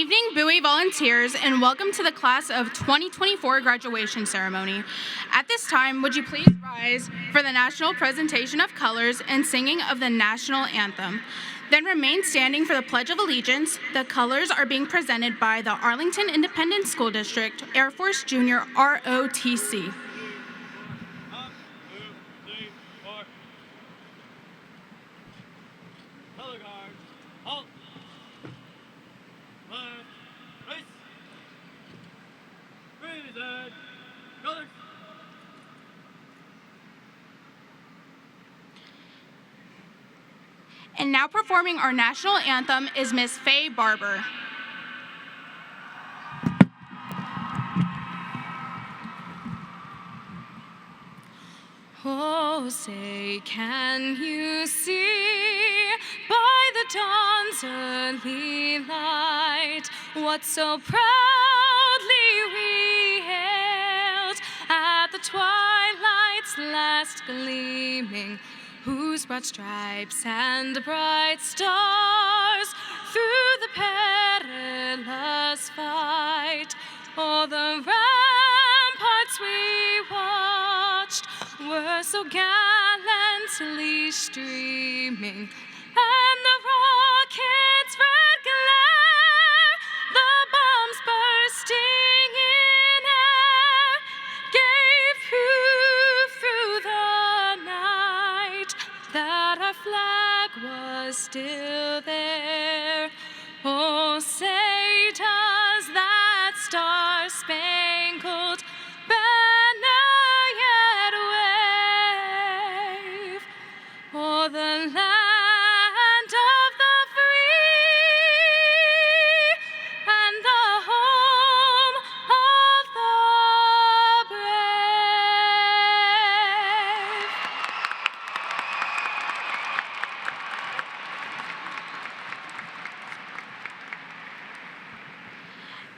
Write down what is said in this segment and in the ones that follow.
evening, Bowie volunteers, and welcome to the class of 2024 graduation ceremony. At this time, would you please rise for the national presentation of colors and singing of the national anthem. Then remain standing for the Pledge of Allegiance. The colors are being presented by the Arlington Independent School District, Air Force Junior ROTC. And now performing our national anthem is Miss Faye Barber. Oh, say, can you see by the dawn's early light what so proudly we hailed at the twilight's last gleaming, whose broad stripes and bright stars through the perilous fight o'er the ramparts we watched were so gallantly streaming, and the rocket's red glare, the bombs bursting in air, gave proof through the night that our flag was still there. Oh, say does that star-spangled banner yet wave o'er the land of the free and the home of the brave?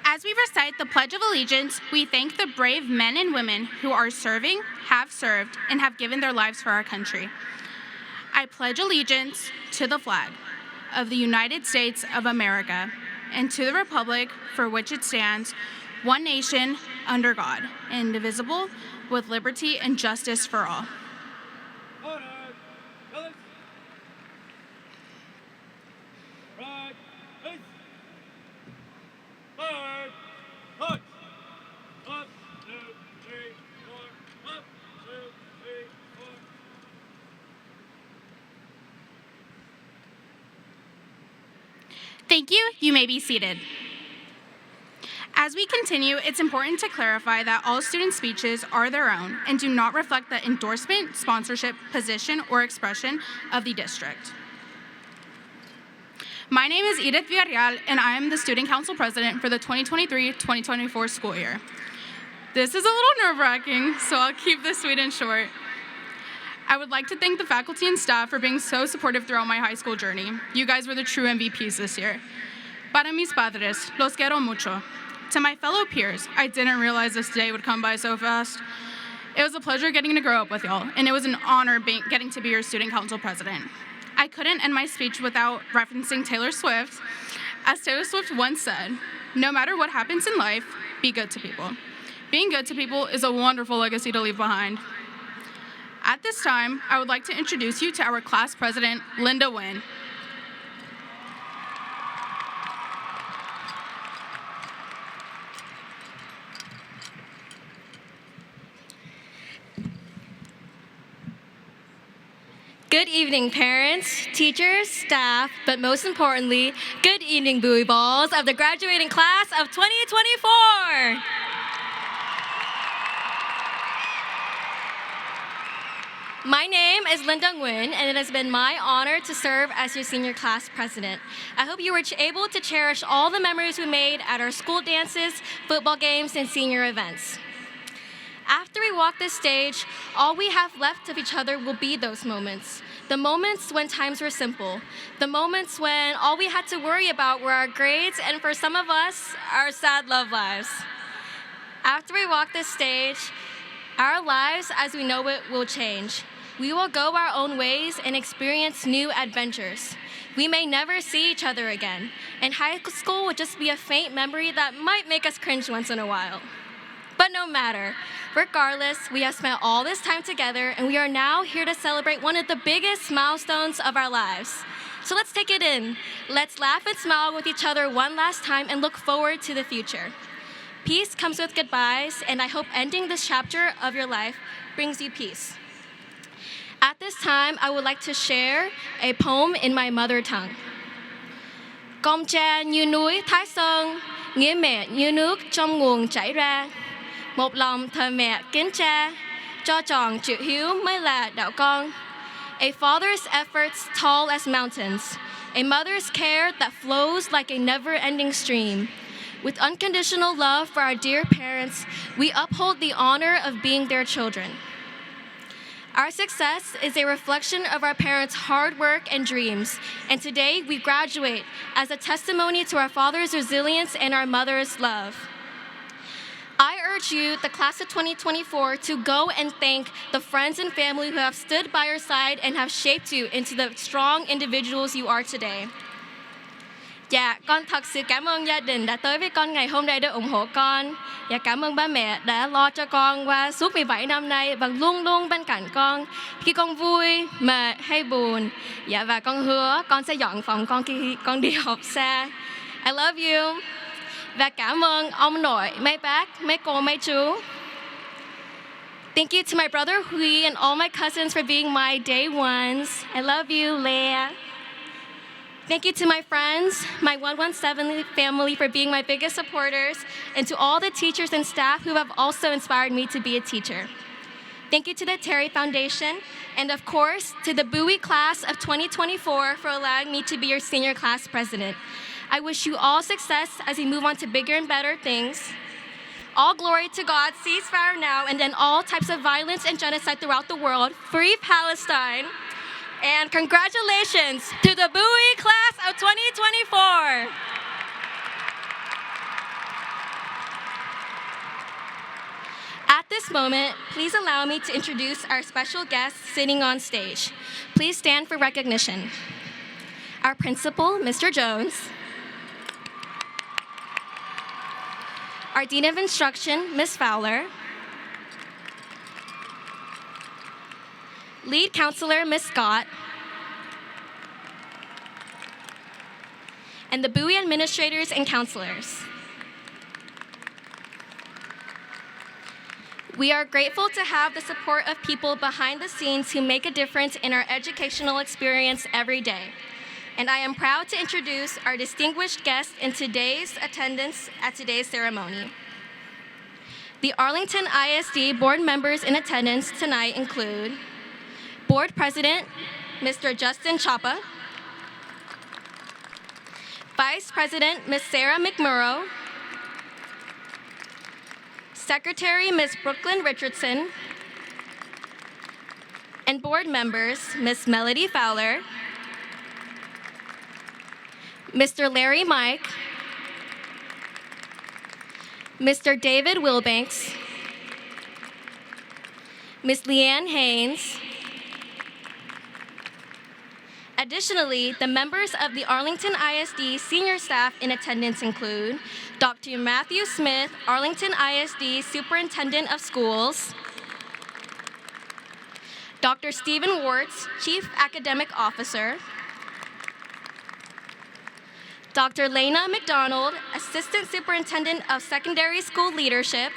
As we recite the Pledge of Allegiance, we thank the brave men and women who are serving, have served, and have given their lives for our country. I pledge allegiance to the flag of the United States of America and to the republic for which it stands, one nation, under God, indivisible, with liberty and justice for all. Order. Colors. Right. Face. Forward. March. 1, 2, 3, 4. 1, 2, 3, 4. Thank you. You may be seated. As we continue, it's important to clarify that all student speeches are their own and do not reflect the endorsement, sponsorship, position, or expression of the district. My name is Edith Villarreal, and I am the Student Council President for the 2023-2024 school year. This is a little nerve-wracking, so I'll keep this sweet and short. I would like to thank the faculty and staff for being so supportive throughout my high school journey. You guys were the true MVPs this year. Para mis padres, los quiero mucho. To my fellow peers, I didn't realize this day would come by so fast. It was a pleasure getting to grow up with y'all, and it was an honor getting to be your student council president. I couldn't end my speech without referencing Taylor Swift. As Taylor Swift once said, no matter what happens in life, be good to people. Being good to people is a wonderful legacy to leave behind. At this time, I would like to introduce you to our class president, Linda Nguyen. Good evening, parents, teachers, staff, but most importantly, good evening, Bowie Balls of the graduating class of 2024. My name is Linda Nguyen, and it has been my honor to serve as your senior class president. I hope you were able to cherish all the memories we made at our school dances, football games, and senior events. After we walk this stage, all we have left of each other will be those moments. The moments when times were simple. The moments when all we had to worry about were our grades, and for some of us, our sad love lives. After we walk this stage, our lives as we know it will change. We will go our own ways and experience new adventures. We may never see each other again, and high school would just be a faint memory that might make us cringe once in a while. But no matter, regardless, we have spent all this time together, and we are now here to celebrate one of the biggest milestones of our lives. So let's take it in. Let's laugh and smile with each other one last time and look forward to the future. Peace comes with goodbyes, and I hope ending this chapter of your life brings you peace. At this time, I would like to share a poem in my mother tongue. Con tre như núi Thái Sơn, nghĩa mẹ như nước trong nguồn chảy ra. Một lòng thờ mẹ kính cha, cho tròn chữ hiếu mới là đạo con. A father's efforts tall as mountains, a mother's care that flows like a never-ending stream. With unconditional love for our dear parents, we uphold the honor of being their children. Our success is a reflection of our parents' hard work and dreams, and today we graduate as a testimony to our father's resilience and our mother's love. I urge you, the class of 2024, to go and thank the friends and family who have stood by your side and have shaped you into the strong individuals you are today. Dạ, con thật sự cảm ơn gia đình đã tới với con ngày hôm nay để ủng hộ con. Và cảm ơn ba mẹ đã lo cho con qua suốt 17 năm nay và luôn luôn bên cạnh con khi con vui, mệt hay buồn. Dạ, và con hứa con sẽ dọn phòng con khi con đi học xa. I love you. Và cảm ơn ông nội, mấy bác, mấy cô, mấy chú. Thank you to my brother Hui and all my cousins for being my day ones. I love you, Leah. Thank you to my friends, my 117 family for being my biggest supporters, and to all the teachers and staff who have also inspired me to be a teacher. Thank you to the Terry Foundation, and of course, to the Bowie class of 2024 for allowing me to be your senior class president. I wish you all success as we move on to bigger and better things. All glory to God, ceasefire now, and end all types of violence and genocide throughout the world. Free Palestine. And congratulations to the Bowie class of 2024. At this moment, please allow me to introduce our special guests sitting on stage. Please stand for recognition. Our principal, Mr. Jones. Our Dean of Instruction, Ms. Fowler. Lead Counselor, Ms. Scott. And the Bowie administrators and counselors. We are grateful to have the support of people behind the scenes who make a difference in our educational experience every day. And I am proud to introduce our distinguished guests in today's attendance at today's ceremony. The Arlington ISD board members in attendance tonight include Board President, Mr. Justin Chapa, Vice President, Ms. Sarah McMurrow, Secretary, Ms. Brooklyn Richardson, and board members, Ms. Melody Fowler, Mr. Larry Mike, Mr. David Wilbanks, Ms. Leanne Haynes. Additionally, the members of the Arlington ISD senior staff in attendance include Dr. Matthew Smith, Arlington ISD Superintendent of Schools, Dr. Stephen Wartz, Chief Academic Officer, Dr. Lena McDonald, Assistant Superintendent of Secondary School Leadership,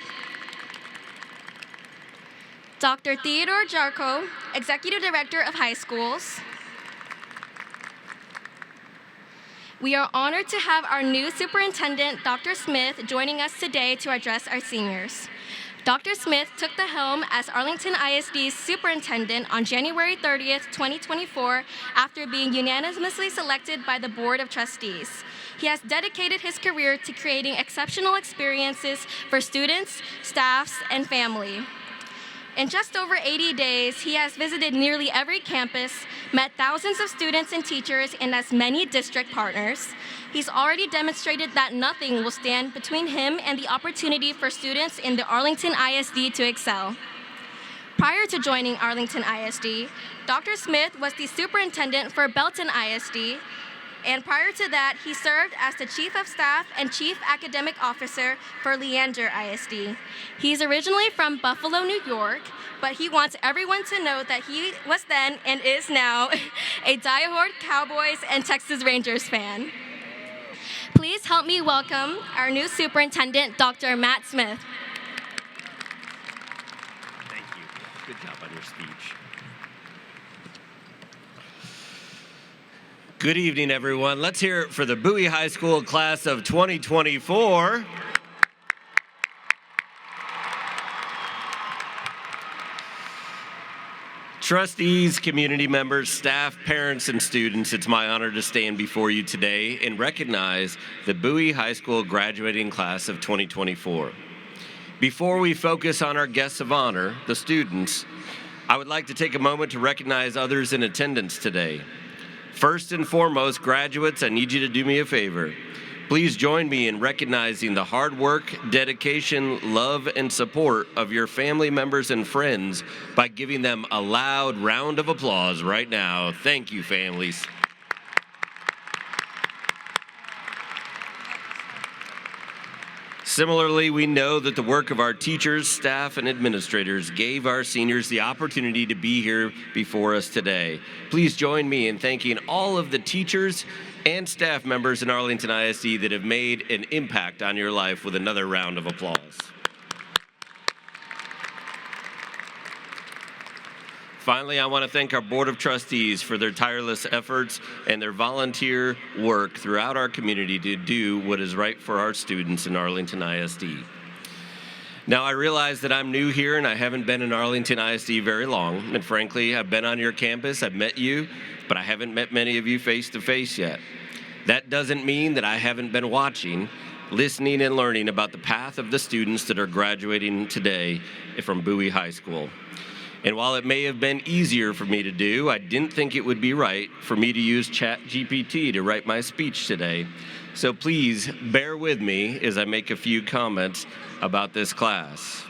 Dr. Theodore Jarko, Executive Director of High Schools. We are honored to have our new superintendent, Dr. Smith, joining us today to address our seniors. Dr. Smith took the helm as Arlington ISD's superintendent on January 30th, 2024, after being unanimously selected by the Board of Trustees. He has dedicated his career to creating exceptional experiences for students, staffs, and family. In just over 80 days, he has visited nearly every campus, met thousands of students and teachers, and as many district partners. He's already demonstrated that nothing will stand between him and the opportunity for students in the Arlington ISD to excel. Prior to joining Arlington ISD, Dr. Smith was the superintendent for Belton ISD, and prior to that, he served as the Chief of Staff and Chief Academic Officer for Leander ISD. He's originally from Buffalo, New York, but he wants everyone to know that he was then and is now a diehard Cowboys and Texas Rangers fan. Please help me welcome our new superintendent, Dr. Matt Smith. Thank you. Good job on your speech. Good evening, everyone. Let's hear it for the Bowie High School class of 2024. Trustees, community members, staff, parents, and students, it's my honor to stand before you today and recognize the Bowie High School graduating class of 2024. Before we focus on our guests of honor, the students, I would like to take a moment to recognize others in attendance today. First and foremost, graduates, I need you to do me a favor. Please join me in recognizing the hard work, dedication, love, and support of your family members and friends by giving them a loud round of applause right now. Thank you, families. Similarly, we know that the work of our teachers, staff, and administrators gave our seniors the opportunity to be here before us today. Please join me in thanking all of the teachers and staff members in Arlington ISD that have made an impact on your life with another round of applause. Finally, I want to thank our Board of Trustees for their tireless efforts and their volunteer work throughout our community to do what is right for our students in Arlington ISD. Now, I realize that I'm new here and I haven't been in Arlington ISD very long, and frankly, I've been on your campus, I've met you, but I haven't met many of you face to face yet. That doesn't mean that I haven't been watching, listening, and learning about the path of the students that are graduating today from Bowie High School. And while it may have been easier for me to do, I didn't think it would be right for me to use ChatGPT to write my speech today. So please bear with me as I make a few comments about this class.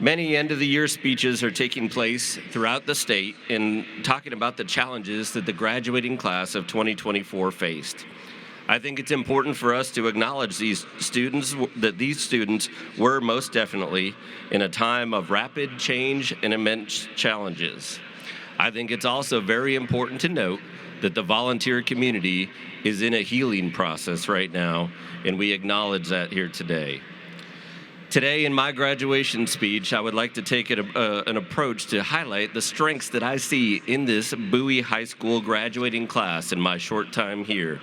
Many end-of-the-year speeches are taking place throughout the state and talking about the challenges that the graduating class of 2024 faced. I think it's important for us to acknowledge these students were most definitely in a time of rapid change and immense challenges. I think it's also very important to note that the volunteer community is in a healing process right now, and we acknowledge that here today. Today, in my graduation speech, I would like to take an approach to highlight the strengths that I see in this Bowie High School graduating class in my short time here.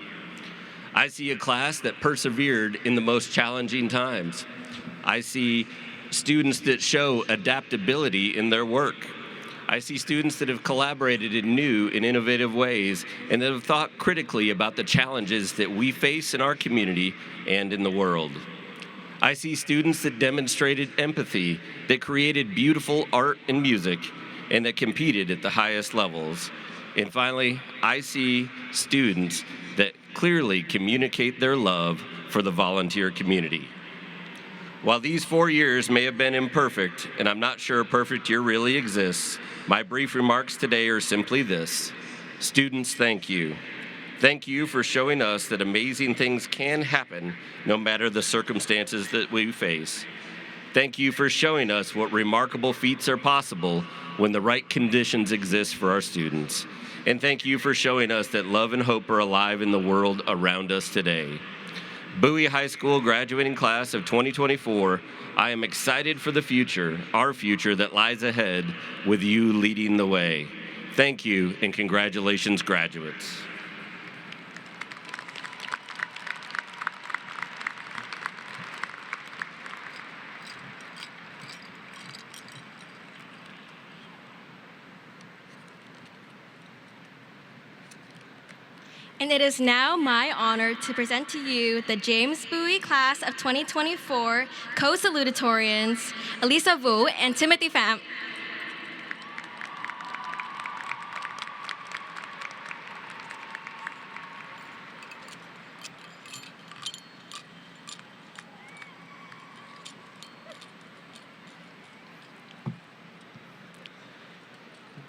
I see a class that persevered in the most challenging times. I see students that show adaptability in their work. I see students that have collaborated in new and innovative ways and that have thought critically about the challenges that we face in our community and in the world. I see students that demonstrated empathy, that created beautiful art and music, and that competed at the highest levels. And finally, I see students that clearly communicate their love for the volunteer community. While these 4 years may have been imperfect, and I'm not sure a perfect year really exists, my brief remarks today are simply this. Students, thank you. Thank you for showing us that amazing things can happen no matter the circumstances that we face. Thank you for showing us what remarkable feats are possible when the right conditions exist for our students. And thank you for showing us that love and hope are alive in the world around us today. Bowie High School graduating class of 2024, I am excited for the future, our future that lies ahead with you leading the way. Thank you and congratulations, graduates. And it is now my honor to present to you the James Bowie class of 2024 co-salutatorians, Elisa Wu and Timothy Pham.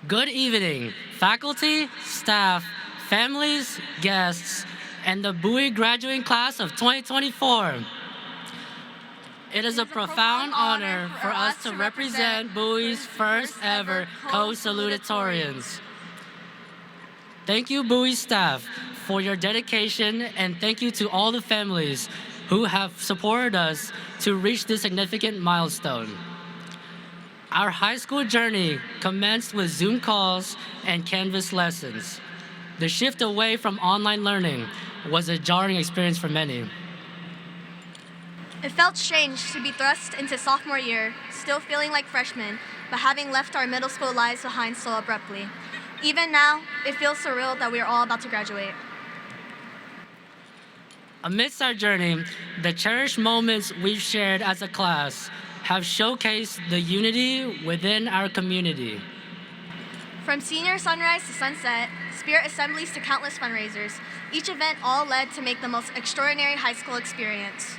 Good evening, faculty, staff, families, guests, and the Bowie graduating class of 2024. It is a profound honor for us to represent Bowie's first ever co-salutatorians. Thank you, Bowie staff, for your dedication, and thank you to all the families who have supported us to reach this significant milestone. Our high school journey commenced with Zoom calls and Canvas lessons. The shift away from online learning was a jarring experience for many. It felt strange to be thrust into sophomore year, still feeling like freshmen, but having left our middle school lives behind so abruptly. Even now, it feels surreal that we are all about to graduate. Amidst our journey, the cherished moments we've shared as a class have showcased the unity within our community. From senior sunrise to sunset, spirit assemblies to countless fundraisers, each event all led to make the most extraordinary high school experience.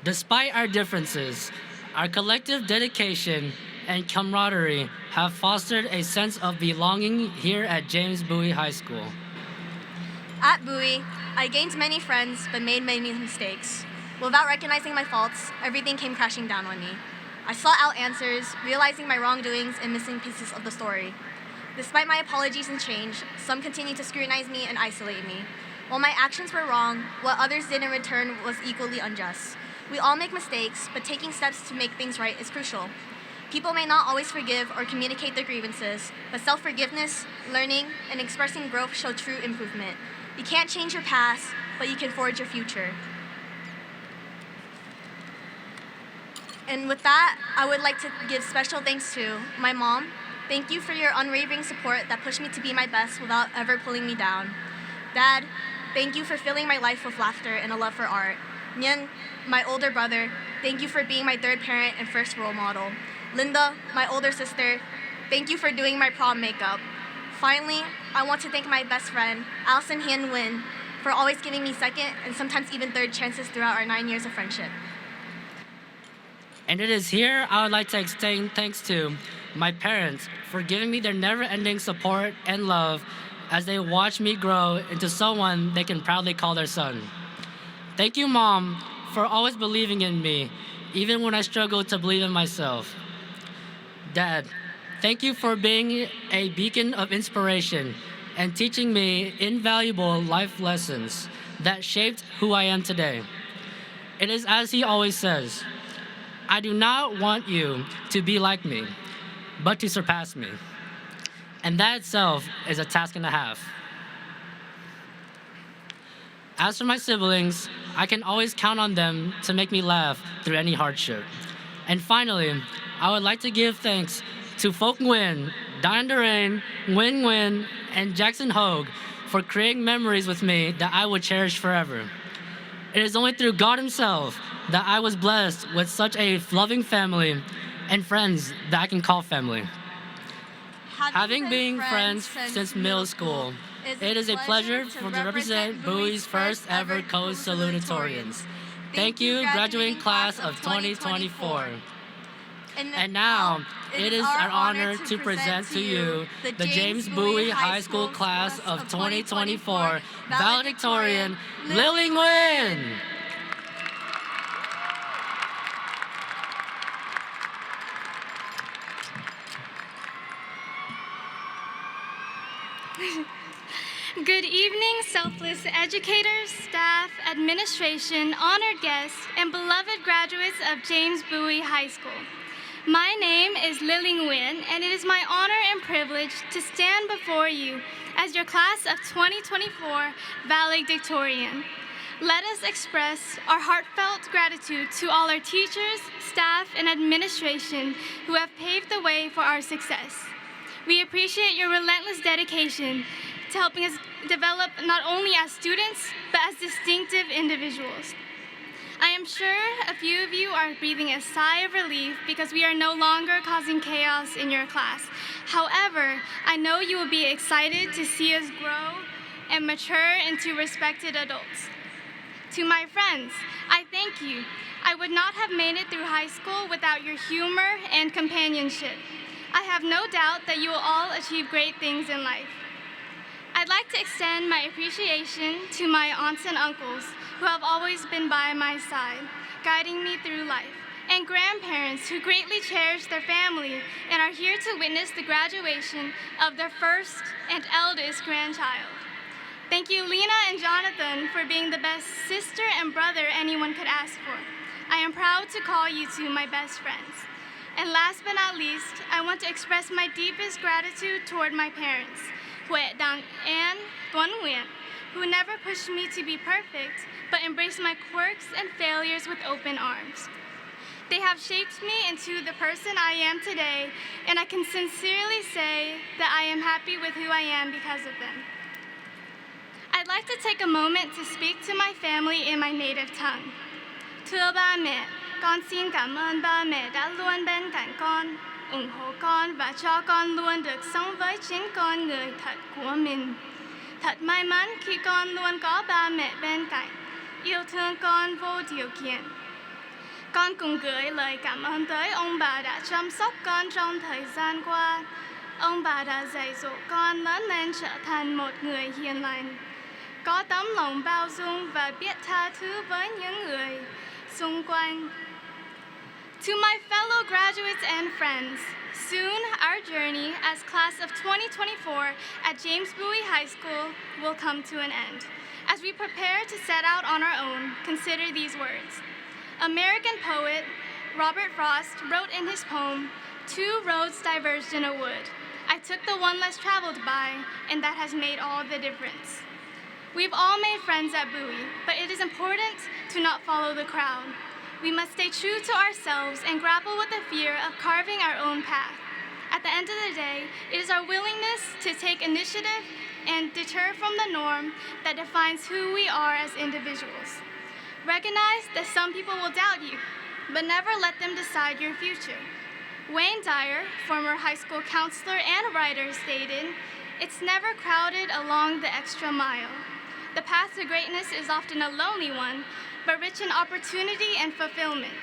Despite our differences, our collective dedication and camaraderie have fostered a sense of belonging here at James Bowie High School. At Bowie, I gained many friends but made many mistakes. Without recognizing my faults, everything came crashing down on me. I sought out answers, realizing my wrongdoings and missing pieces of the story. Despite my apologies and change, some continued to scrutinize me and isolate me. While my actions were wrong, what others did in return was equally unjust. We all make mistakes, but taking steps to make things right is crucial. People may not always forgive or communicate their grievances, but self-forgiveness, learning, and expressing growth show true improvement. You can't change your past, but you can forge your future. And with that, I would like to give special thanks to my mom. Thank you for your unwavering support that pushed me to be my best without ever pulling me down. Dad, thank you for filling my life with laughter and a love for art. Nyan, my older brother, thank you for being my third parent and first role model. Linda, my older sister, thank you for doing my prom makeup. Finally, I want to thank my best friend, Allison Hien Nguyen, for always giving me second and sometimes even third chances throughout our 9 years of friendship. And it is here I would like to extend thanks to my parents for giving me their never-ending support and love as they watch me grow into someone they can proudly call their son. Thank you, Mom, for always believing in me, even when I struggled to believe in myself. Dad, thank you for being a beacon of inspiration and teaching me invaluable life lessons that shaped who I am today. It is as he always says, I do not want you to be like me, but to surpass me. And that itself is a task and a half. As for my siblings, I can always count on them to make me laugh through any hardship. And finally, I would like to give thanks to Folk Nguyen, Diane Durain, Nguyen Nguyen, and Jackson Hogue for creating memories with me that I would cherish forever. It is only through God himself that I was blessed with such a loving family and friends that I can call family. Having been friends since middle school, it is a pleasure to represent Bowie's first ever co-salutatorians. Thank you, graduating class of 2024. And now, it is our honor to present to you the James Bowie High School class of 2024 Valedictorian, Lily Nguyen. Good evening, selfless educators, staff, administration, honored guests, and beloved graduates of James Bowie High School. My name is Lily Nguyen, and it is my honor and privilege to stand before you as your class of 2024 Valedictorian. Let us express our heartfelt gratitude to all our teachers, staff, and administration who have paved the way for our success. We appreciate your relentless dedication to helping us develop not only as students, but as distinctive individuals. I am sure a few of you are breathing a sigh of relief because we are no longer causing chaos in your class. However, I know you will be excited to see us grow and mature into respected adults. To my friends, I thank you. I would not have made it through high school without your humor and companionship. I have no doubt that you will all achieve great things in life. I'd like to extend my appreciation to my aunts and uncles who have always been by my side, guiding me through life, and grandparents who greatly cherish their family and are here to witness the graduation of their first and eldest grandchild. Thank you, Lena and Jonathan, for being the best sister and brother anyone could ask for. I am proud to call you two my best friends. And last but not least, I want to express my deepest gratitude toward my parents, Huệ Dang and Tuan Nguyen, who never pushed me to be perfect, but embraced my quirks and failures with open arms. They have shaped me into the person I am today, and I can sincerely say that I am happy with who I am because of them. I'd like to take a moment to speak to my family in my native tongue. Thưa ba mẹ, con xin cảm ơn ba mẹ đã luôn bên cạnh con, ủng hộ con và cho con luôn được sống với chính con người thật của mình. Thật may mắn khi con luôn có ba mẹ bên cạnh, yêu thương con vô điều kiện. Con cũng gửi lời cảm ơn tới ông bà đã chăm sóc con trong thời gian qua. Ông bà đã dạy dỗ con lớn lên trở thành một người hiền lành, có tấm lòng bao dung và biết tha thứ với những người xung quanh. To my fellow graduates and friends, soon our journey as class of 2024 at James Bowie High School will come to an end. As we prepare to set out on our own, consider these words. American poet Robert Frost wrote in his poem, "Two roads diverged in a wood. I took the one less traveled by, and that has made all the difference." We've all made friends at Bowie, but it is important to not follow the crowd. We must stay true to ourselves and grapple with the fear of carving our own path. At the end of the day, it is our willingness to take initiative and deter from the norm that defines who we are as individuals. Recognize that some people will doubt you, but never let them decide your future. Wayne Dyer, former high school counselor and writer, stated, "It's never crowded along the extra mile. The path to greatness is often a lonely one, but rich in opportunity and fulfillment.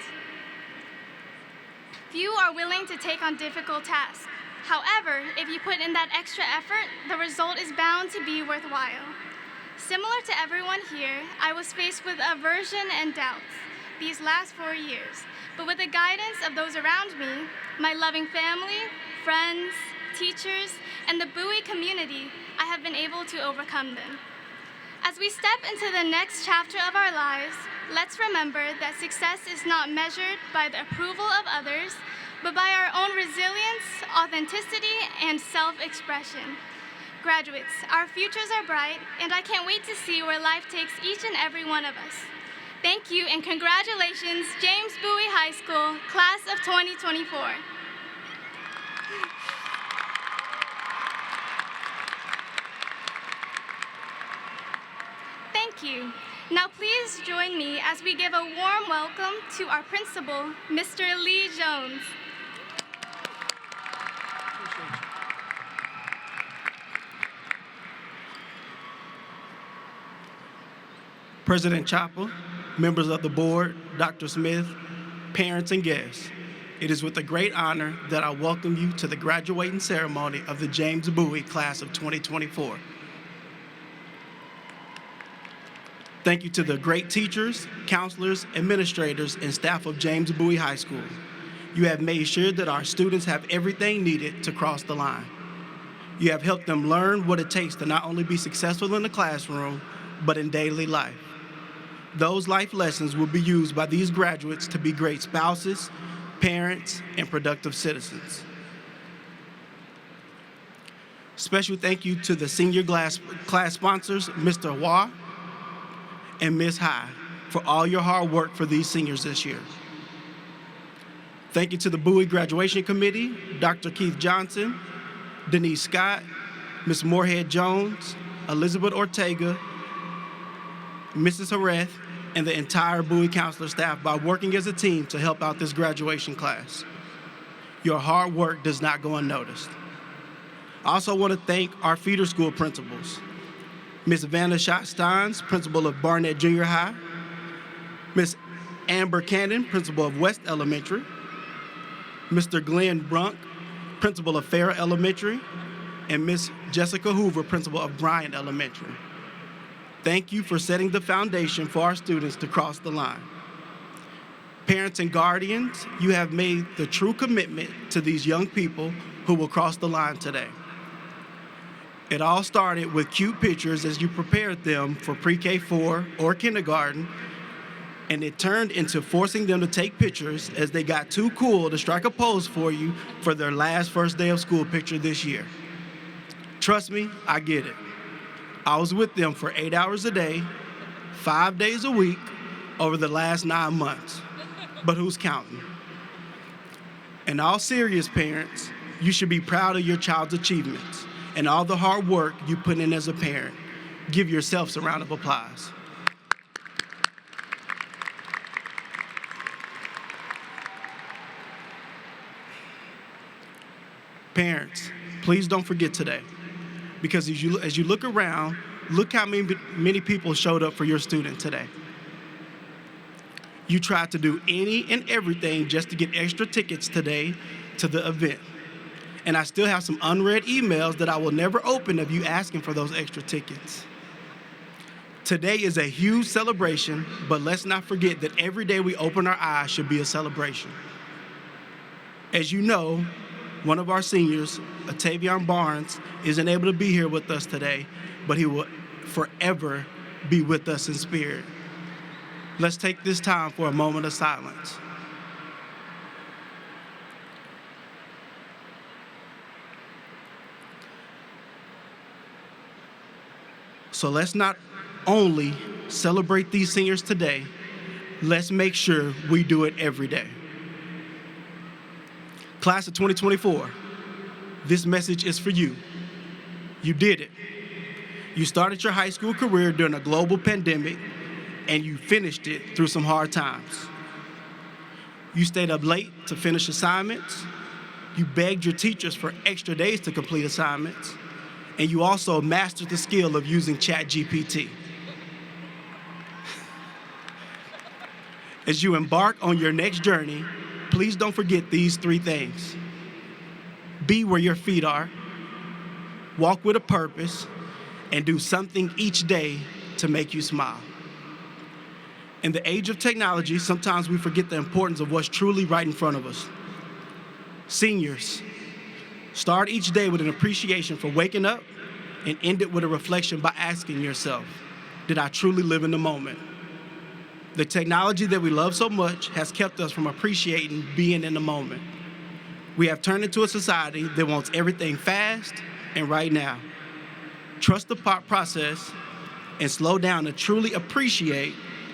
Few are willing to take on difficult tasks. However, if you put in that extra effort, the result is bound to be worthwhile." Similar to everyone here, I was faced with aversion and doubts these last 4 years, but with the guidance of those around me, my loving family, friends, teachers, and the Bowie community, I have been able to overcome them. As we step into the next chapter of our lives, let's remember that success is not measured by the approval of others, but by our own resilience, authenticity, and self-expression. Graduates, our futures are bright, and I can't wait to see where life takes each and every one of us. Thank you, and congratulations, James Bowie High School, class of 2024. Thank you. Now please join me as we give a warm welcome to our principal, Mr. Lee Jones. President Chapel, members of the board, Dr. Smith, parents and guests, it is with a great honor that I welcome you to the graduating ceremony of the James Bowie class of 2024. Thank you to the great teachers, counselors, administrators, and staff of James Bowie High School. You have made sure that our students have everything needed to cross the line. You have helped them learn what it takes to not only be successful in the classroom, but in daily life. Those life lessons will be used by these graduates to be great spouses, parents, and productive citizens. Special thank you to the senior class sponsors, Mr. Hua and Ms. Hai, for all your hard work for these seniors this year. Thank you to the Bowie Graduation Committee, Dr. Keith Johnson, Denise Scott, Ms. Moorhead Jones, Elizabeth Ortega, Mrs. Hareth, and the entire Bowie counselor staff by working as a team to help out this graduation class. Your hard work does not go unnoticed. I also want to thank our feeder school principals, Ms. Vanna Schott-Steins, principal of Barnett Junior High, Ms. Amber Cannon, principal of West Elementary, Mr. Glenn Brunk, principal of Farrah Elementary, and Miss Jessica Hoover, principal of Bryant Elementary. Thank you for setting the foundation for our students to cross the line. Parents and guardians, you have made the true commitment to these young people who will cross the line today. It all started with cute pictures as you prepared them for pre-K 4 or kindergarten, and it turned into forcing them to take pictures as they got too cool to strike a pose for you for their last first day of school picture this year. Trust me, I get it. I was with them for 8 hours a day, 5 days a week, over the last 9 months. But who's counting? And all serious parents, you should be proud of your child's achievements and all the hard work you put in as a parent. Give yourselves a round of applause. Parents, please don't forget today, because as you look around, look how many people showed up for your student today. You tried to do any and everything just to get extra tickets today to the event. And I still have some unread emails that I will never open of you asking for those extra tickets. Today is a huge celebration, but let's not forget that every day we open our eyes should be a celebration. As you know, one of our seniors, Tavion Barnes, isn't able to be here with us today, but he will forever be with us in spirit. Let's take this time for a moment of silence. So let's not only celebrate these seniors today, let's make sure we do it every day. Class of 2024, this message is for you. You did it. You started your high school career during a global pandemic, and you finished it through some hard times. You stayed up late to finish assignments. You begged your teachers for extra days to complete assignments. And you also mastered the skill of using ChatGPT. As you embark on your next journey, please don't forget these 3 things. Be where your feet are, walk with a purpose, and do something each day to make you smile. In the age of technology, sometimes we forget the importance of what's truly right in front of us. Seniors, start each day with an appreciation for waking up and end it with a reflection by asking yourself, did I truly live in the moment? The technology that we love so much has kept us from appreciating being in the moment. We have turned into a society that wants everything fast and right now. Trust the process and slow down to truly appreciate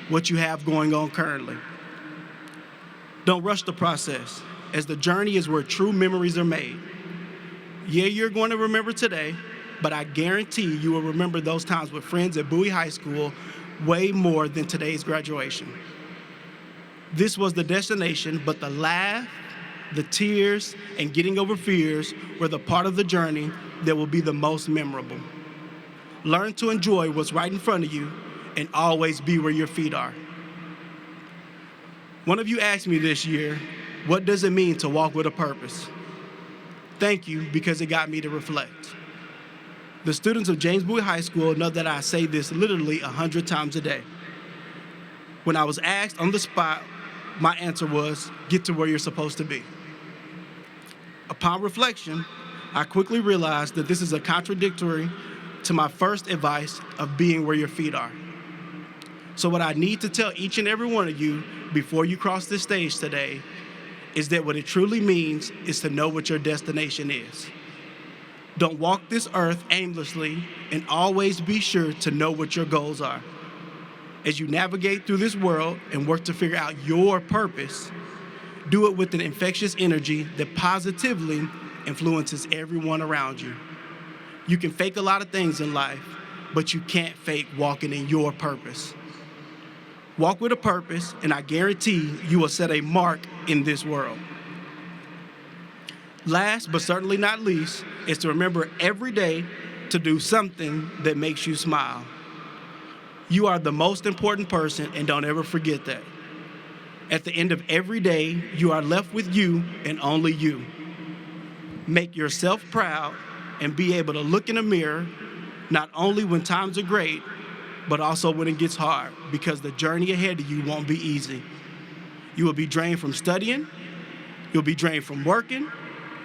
what you have going on currently. Don't rush the process, as the journey is where true memories are made. Yeah, you're going to remember today, but I guarantee you will remember those times with friends at Bowie High School way more than today's graduation. This was the destination, but the laugh, the tears, and getting over fears were the part of the journey that will be the most memorable. Learn to enjoy what's right in front of you and always be where your feet are. One of you asked me this year, what does it mean to walk with a purpose? Thank you, because it got me to reflect. The students of James Bowie High School know that I say this literally 100 times a day. When I was asked on the spot, my answer was, get to where you're supposed to be. Upon reflection, I quickly realized that this is a contradictory to my first advice of being where your feet are. So what I need to tell each and every one of you before you cross this stage today is that what it truly means is to know what your destination is. Don't walk this earth aimlessly, and always be sure to know what your goals are. As you navigate through this world and work to figure out your purpose, do it with an infectious energy that positively influences everyone around you. You can fake a lot of things in life, but you can't fake walking in your purpose. Walk with a purpose, and I guarantee you will set a mark in this world. Last, but certainly not least, is to remember every day to do something that makes you smile. You are the most important person, and don't ever forget that. At the end of every day, you are left with you and only you. Make yourself proud and be able to look in the mirror, not only when times are great, but also when it gets hard, because the journey ahead of you won't be easy. You will be drained from studying, you'll be drained from working,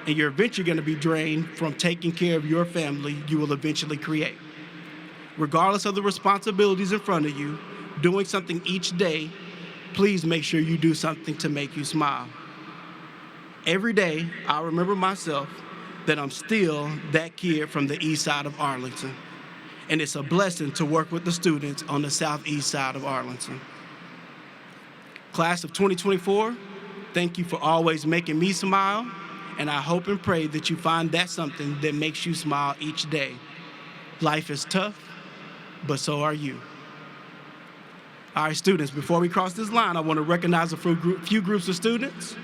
and you're eventually going to be drained from taking care of your family you will eventually create. Regardless of the responsibilities in front of you, doing something each day, please make sure you do something to make you smile. Every day, I remember myself that I'm still that kid from the east side of Arlington. And it's a blessing to work with the students on the southeast side of Arlington. Class of 2024, thank you for always making me smile, and I hope and pray that you find that something that makes you smile each day. Life is tough, but so are you. All right, students, before we cross this line, I want to recognize a few groups of students.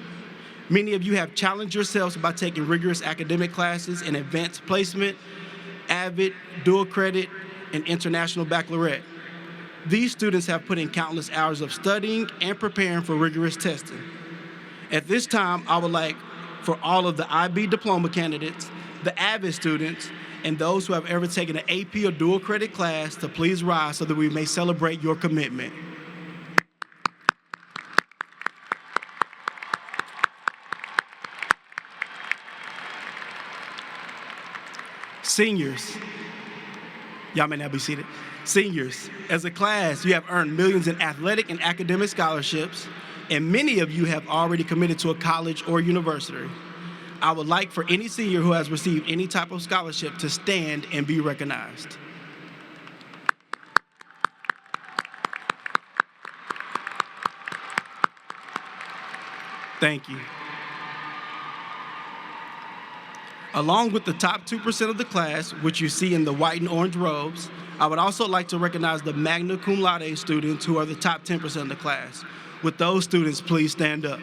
Many of you have challenged yourselves by taking rigorous academic classes in advanced placement, AVID, dual credit, and international baccalaureate. These students have put in countless hours of studying and preparing for rigorous testing. At this time, I would like for all of the IB diploma candidates, the AVID students, and those who have ever taken an AP or dual credit class to please rise so that we may celebrate your commitment. Seniors, y'all may not be seated. Seniors, as a class, you have earned millions in athletic and academic scholarships, and many of you have already committed to a college or university. I would like for any senior who has received any type of scholarship to stand and be recognized. Thank you. Along with the top 2% of the class, which you see in the white and orange robes, I would also like to recognize the magna cum laude students who are the top 10% of the class. Would those students please stand up?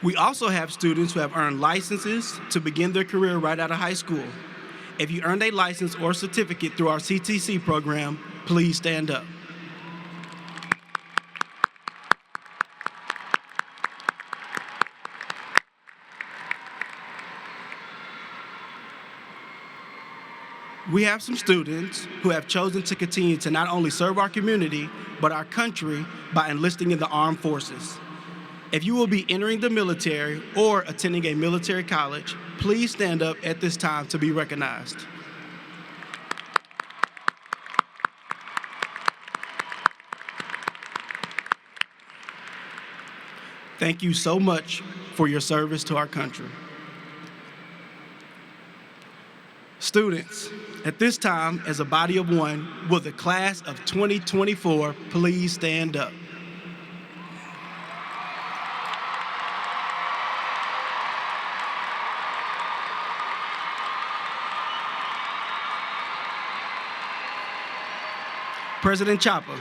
We also have students who have earned licenses to begin their career right out of high school. If you earned a license or certificate through our CTC program, please stand up. We have some students who have chosen to continue to not only serve our community, but our country by enlisting in the armed forces. If you will be entering the military or attending a military college, please stand up at this time to be recognized. Thank you so much for your service to our country. Students, at this time, as a body of one, will the class of 2024 please stand up? President Chopper,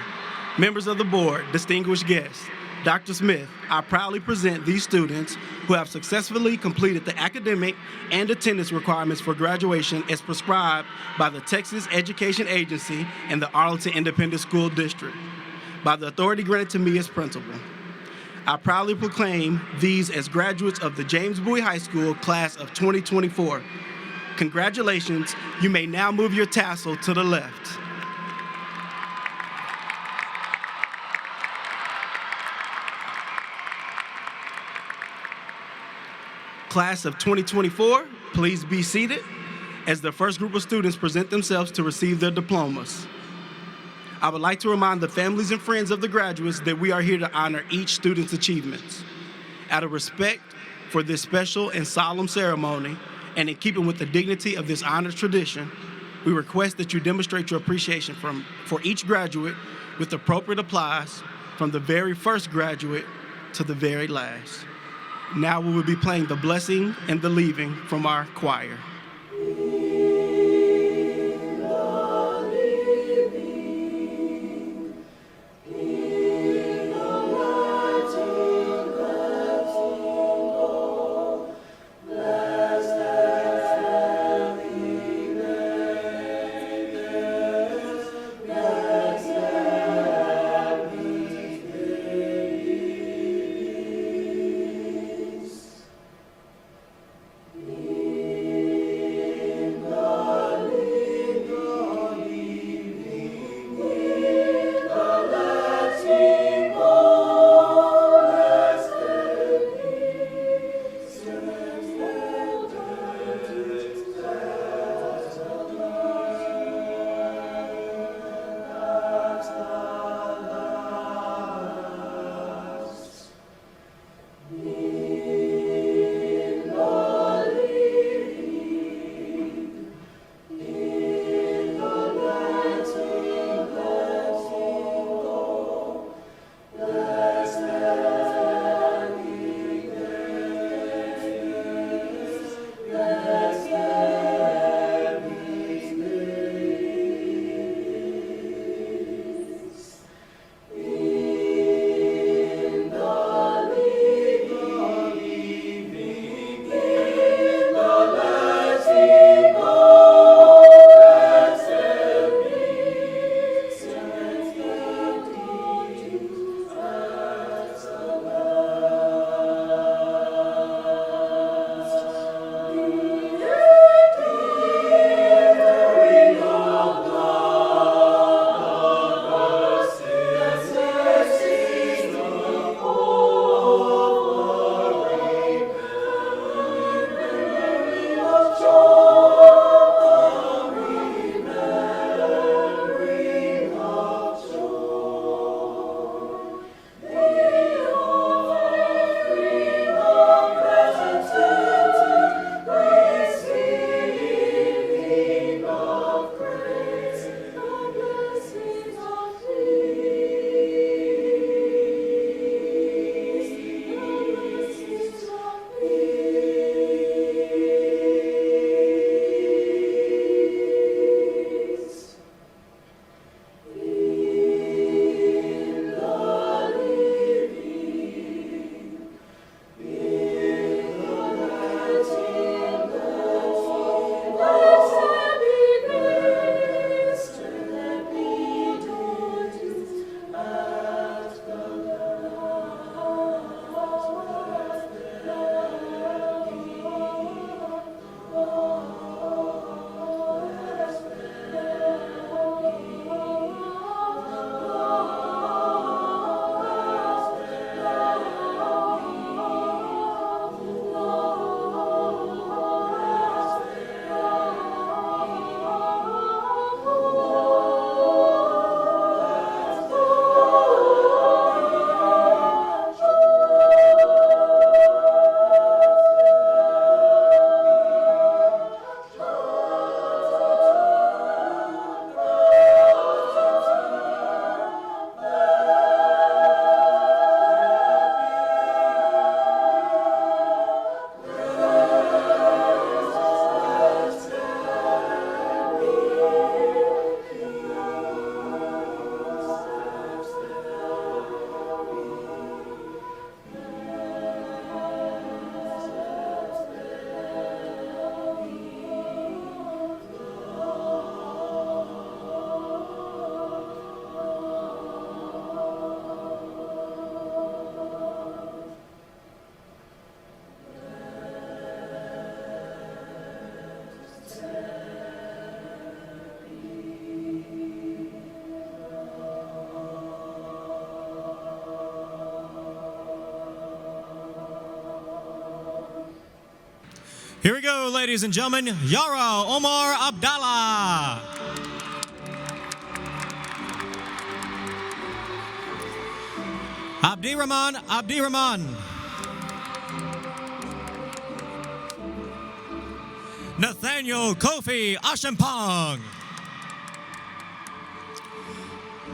members of the board, distinguished guests, Dr. Smith, I proudly present these students who have successfully completed the academic and attendance requirements for graduation as prescribed by the Texas Education Agency and the Arlington Independent School District, by the authority granted to me as principal. I proudly proclaim these as graduates of the James Bowie High School class of 2024. Congratulations, you may now move your tassel to the left. Class of 2024, please be seated as the first group of students present themselves to receive their diplomas. I would like to remind the families and friends of the graduates that we are here to honor each student's achievements. Out of respect for this special and solemn ceremony, and in keeping with the dignity of this honored tradition, we request that you demonstrate your appreciation for each graduate with appropriate applause from the very first graduate to the very last. Now we will be playing the blessing and the leaving from our choir. Here we go, ladies and gentlemen. Yara Omar Abdallah. Abdirahman. Nathaniel Kofi Ashampong.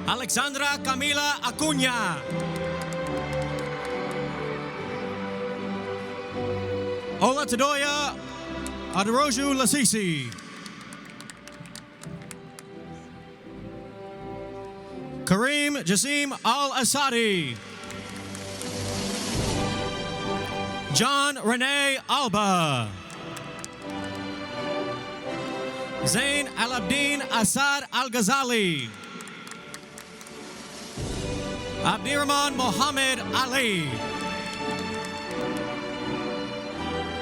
Alexandra Camila Acuña. Olatadoya Aderoju Lasisi. Kareem Jassim Al-Asadi. John Renee Alba. Zain Al-Abdin Asad Al-Ghazali. Abdirahman Mohammed Ali.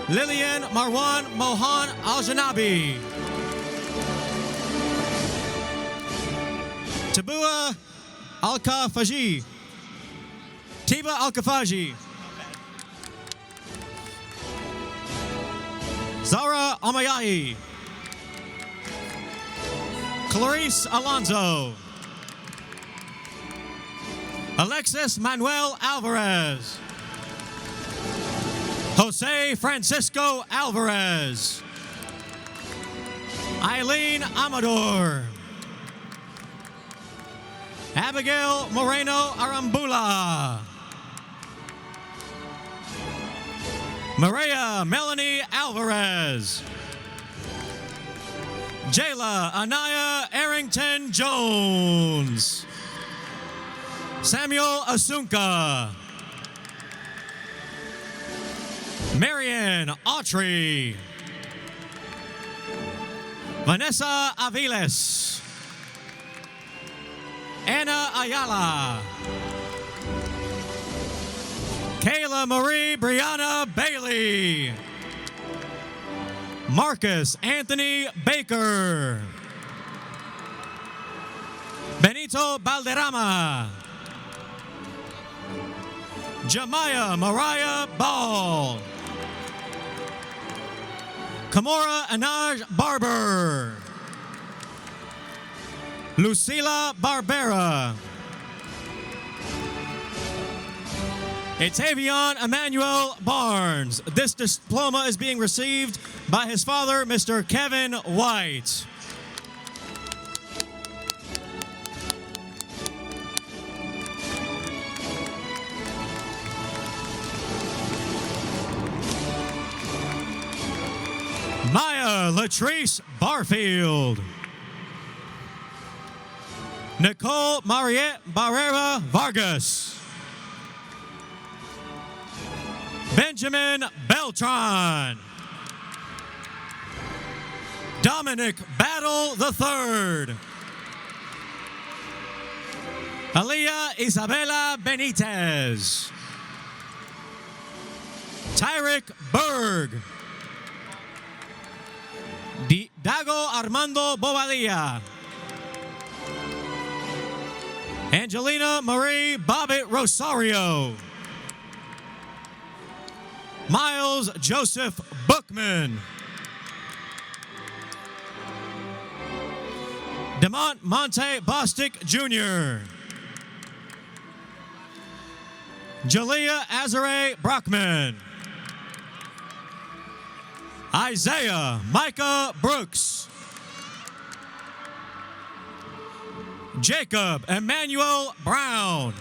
Lillian Marwan Mohan Al-Janabi. Tabua Al-Kafaji. Tiba Al-Kafaji. Zara Amayai. Clarice Alonso. Alexis Manuel Alvarez. Jose Francisco Alvarez. Eileen Amador. Abigail Moreno Arambula. Maria Melanie Alvarez. Jayla Anaya Arrington Jones. Samuel Asunka. Marian Autry. Vanessa Aviles. Anna Ayala. Kayla Marie Brianna Bailey. Marcus Anthony Baker. Benito Balderrama. Jamaya Mariah Ball. Kamora Anaj Barber. Lucila Barbera. Atavion Emmanuel Barnes. This diploma is being received by his father, Mr. Kevin White. Maya Latrice Barfield. Nicole Mariette Barrera Vargas. Benjamin Beltran. Dominic Battle III. Aliyah Isabella Benitez. Tyrick Berg. Dago Armando Bobadilla. Angelina Marie Bobbitt Rosario. Miles Joseph Bookman. Demont Monte Bostic Jr. Jalea Azare Brockman. Isaiah Micah Brooks. Jacob Emmanuel Brown.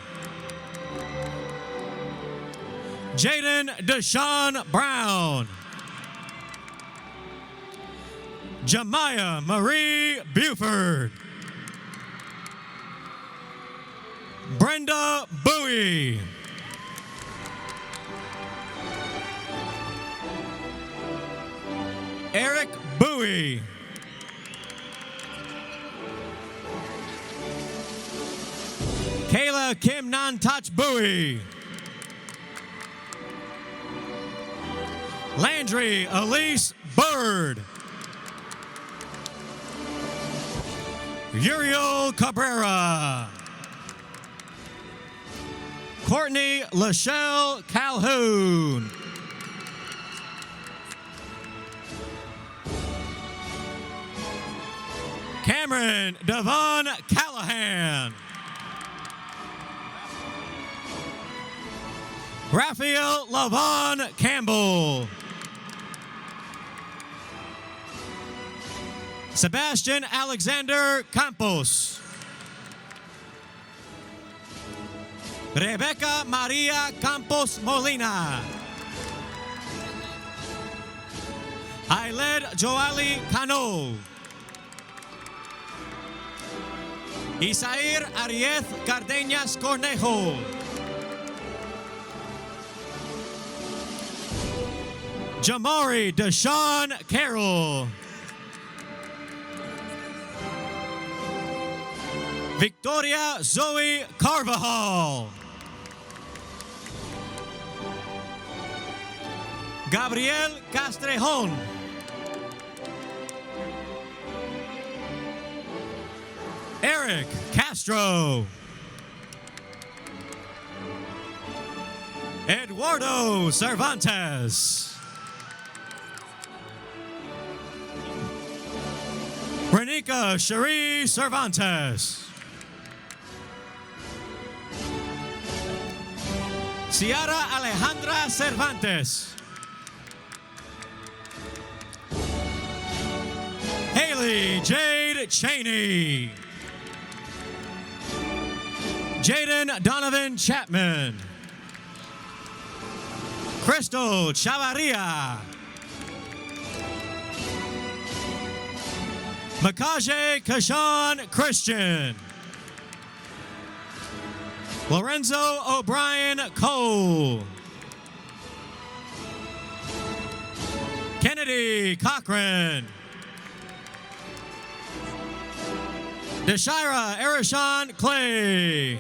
Jaden Deshaun Brown. Jemiah Marie Buford. Brenda Bowie. Eric Bowie. Kayla Kim Nan-Touch Bowie. Landry Elise Bird. Uriel Cabrera. Courtney Lachelle Calhoun. Cameron Devon Callahan. Raphael Lavon Campbell. Sebastian Alexander Campos. Rebecca Maria Campos Molina. Ailed Joali Cano. Isair Arieth Cardenas Cornejo. Jamari Deshaun Carroll. Victoria Zoe Carvajal. Gabriel Castrejon. Eric Castro. Eduardo Cervantes. Renica Cherie Cervantes. Ciara Alejandra Cervantes. Haley Jade Cheney. Jaden Donovan Chapman. Crystal Chavarria. Makaje Kashan Christian. Lorenzo O'Brien Cole. Kennedy Cochran. Deshira Erishon Clay.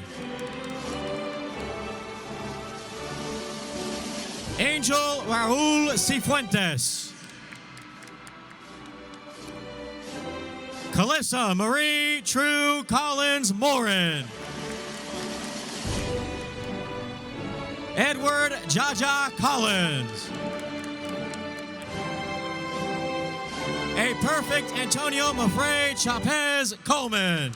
Angel Raul Cifuentes. Calissa Marie True Collins Morin. Edward Jaja Collins. A perfect Antonio Mafre Chapez Coleman.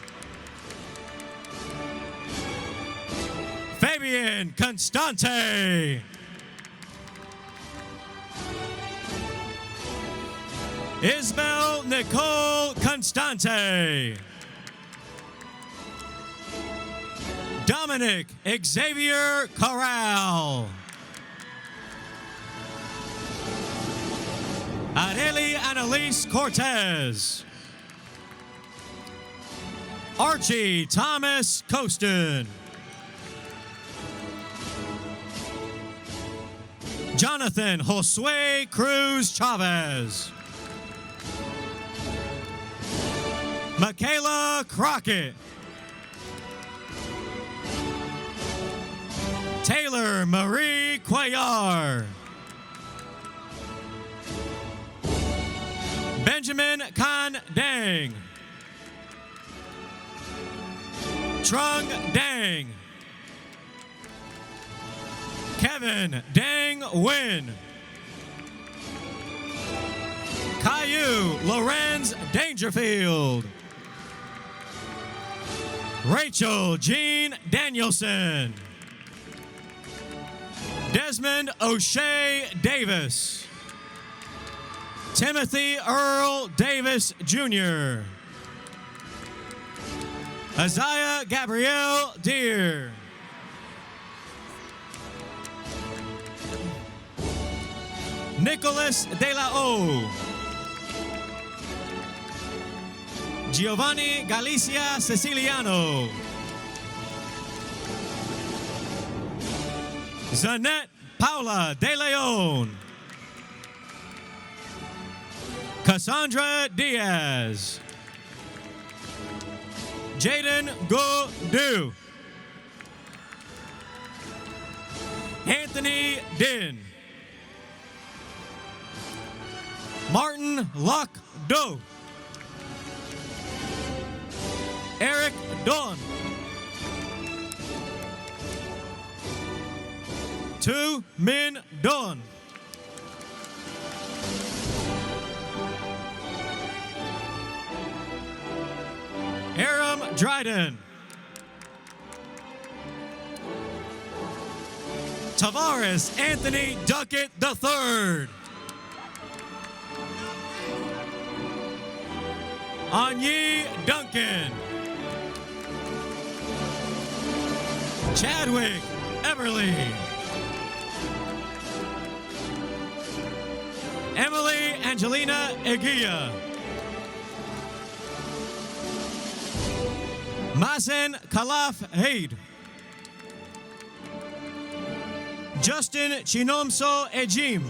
Fabian Constante. Isabel Nicole Constante. Dominic Xavier Corral. Adeli Annalise Cortez. Archie Thomas Costin. Jonathan Josue Cruz Chavez. Michaela Crockett. Taylor Marie Cuellar. Benjamin Khan Dang. Trung Dang. Kevin Dang Win. Caillou Lorenz Dangerfield. Rachel Jean Danielson. Desmond O'Shea Davis. Timothy Earl Davis Jr. Isaiah Gabrielle Deere. Nicholas De La O. Giovanni Galicia Siciliano. Zanette Paula De Leon. Cassandra Diaz. Jaden Godu. Anthony Din. Martin Lock-Do. Eric Don. Tu Min Don. Dryden. Tavares Anthony Duckett III. Anyi Duncan. Chadwick Everly. Emily Angelina Eguia. Mazen Kalaf Haid. Justin Chinomso Ejim.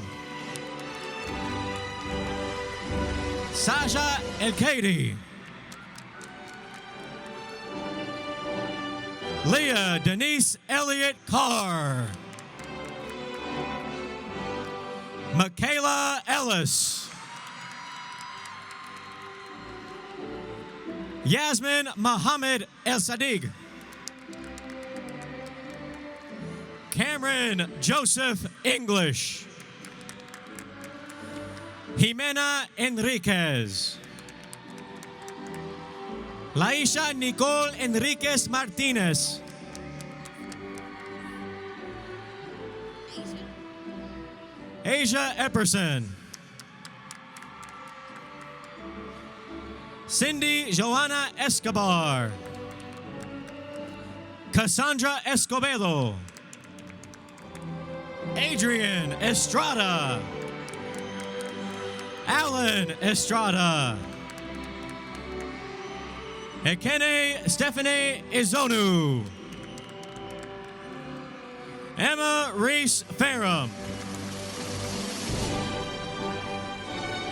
Saja El-Kaidi. Leah Denise Elliott Carr. Michaela Ellis. Yasmin Mohammed El-Sadiq. Cameron Joseph English. Jimena Enriquez. Laisha Nicole Enriquez Martinez. Asia Epperson. Cindy Joanna Escobar. Cassandra Escobedo. Adrian Estrada. Alan Estrada. Ekene Stephanie Izonu. Emma Reese Ferrum.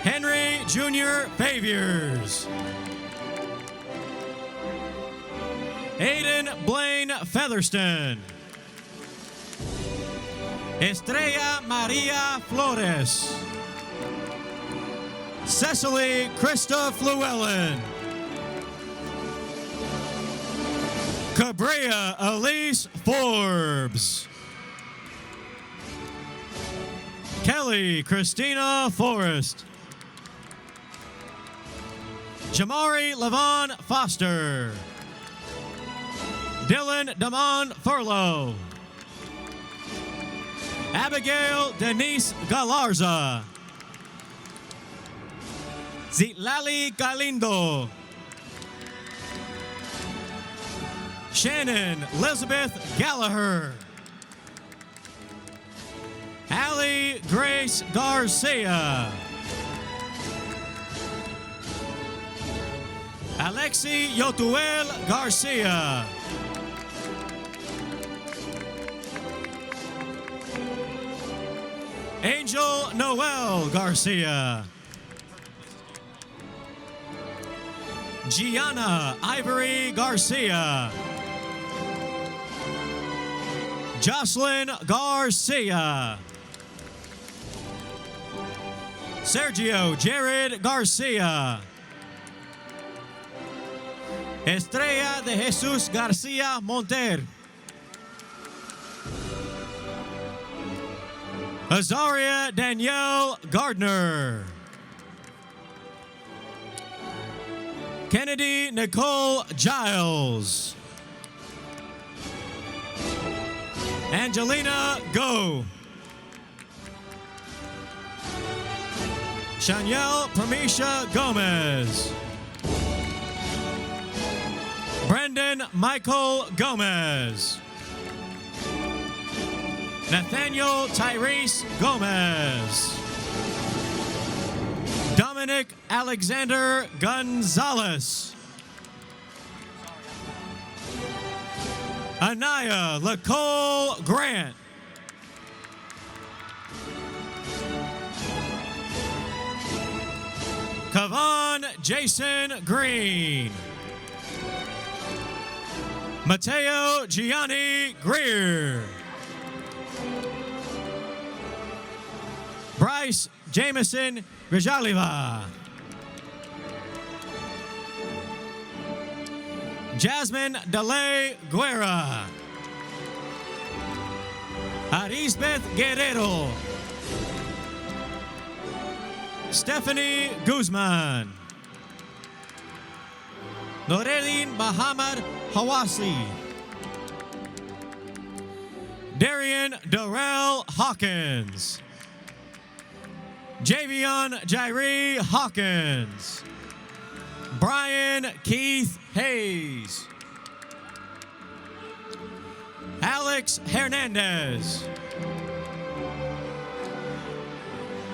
Henry Jr. Faviers. Aiden Blaine Featherston. Estrella Maria Flores. Cecily Krista Fluellen. Cabrea Elise Forbes. Kelly Christina Forrest. Jamari Levon Foster. Dylan Damon Furlow. Abigail Denise Galarza. Zitlali Galindo. Shannon Elizabeth Gallagher. Allie Grace Garcia. Alexi Yotuel Garcia. Angel Noel Garcia. Gianna Ivory Garcia. Jocelyn Garcia. Sergio Jared Garcia. Estrella de Jesus Garcia Monter. Azaria Danielle Gardner. Kennedy Nicole Giles. Angelina Go. Shanielle Pramisha Gomez. Brendan Michael Gomez. Nathaniel Tyrese Gomez. Dominic Alexander Gonzalez. Anaya Lacole Grant. Kavan Jason Green. Mateo Gianni Greer. Bryce Jameson Grijaliva. Jasmine Delay Guerra. Arisbeth Guerrero. Stephanie Guzman. Noreddin Muhammad Hawasli. Darian Darrell Hawkins. Javion Jairi Hawkins. Brian Keith Hayes. Alex Hernandez.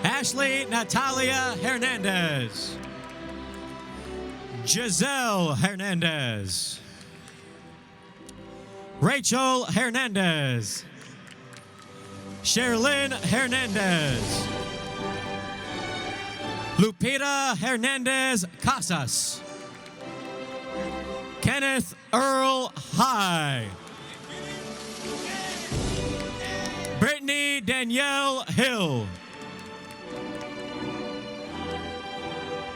Ashley Natalia Hernandez. Giselle Hernandez. Rachel Hernandez. Sherlyn Hernandez. Lupita Hernandez Casas. Kenneth Earl High. Brittany Danielle Hill.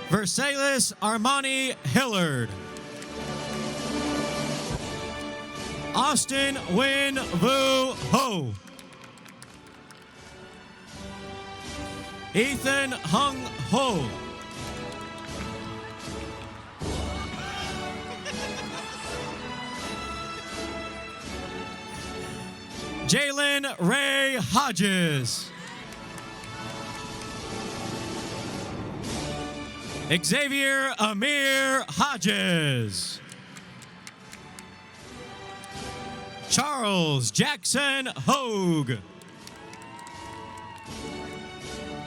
Versailles Armani Hillard. Austin Win Vu Ho. Ethan Hung Ho. Jalen Ray Hodges. Xavier Amir Hodges. Charles Jackson Hogue.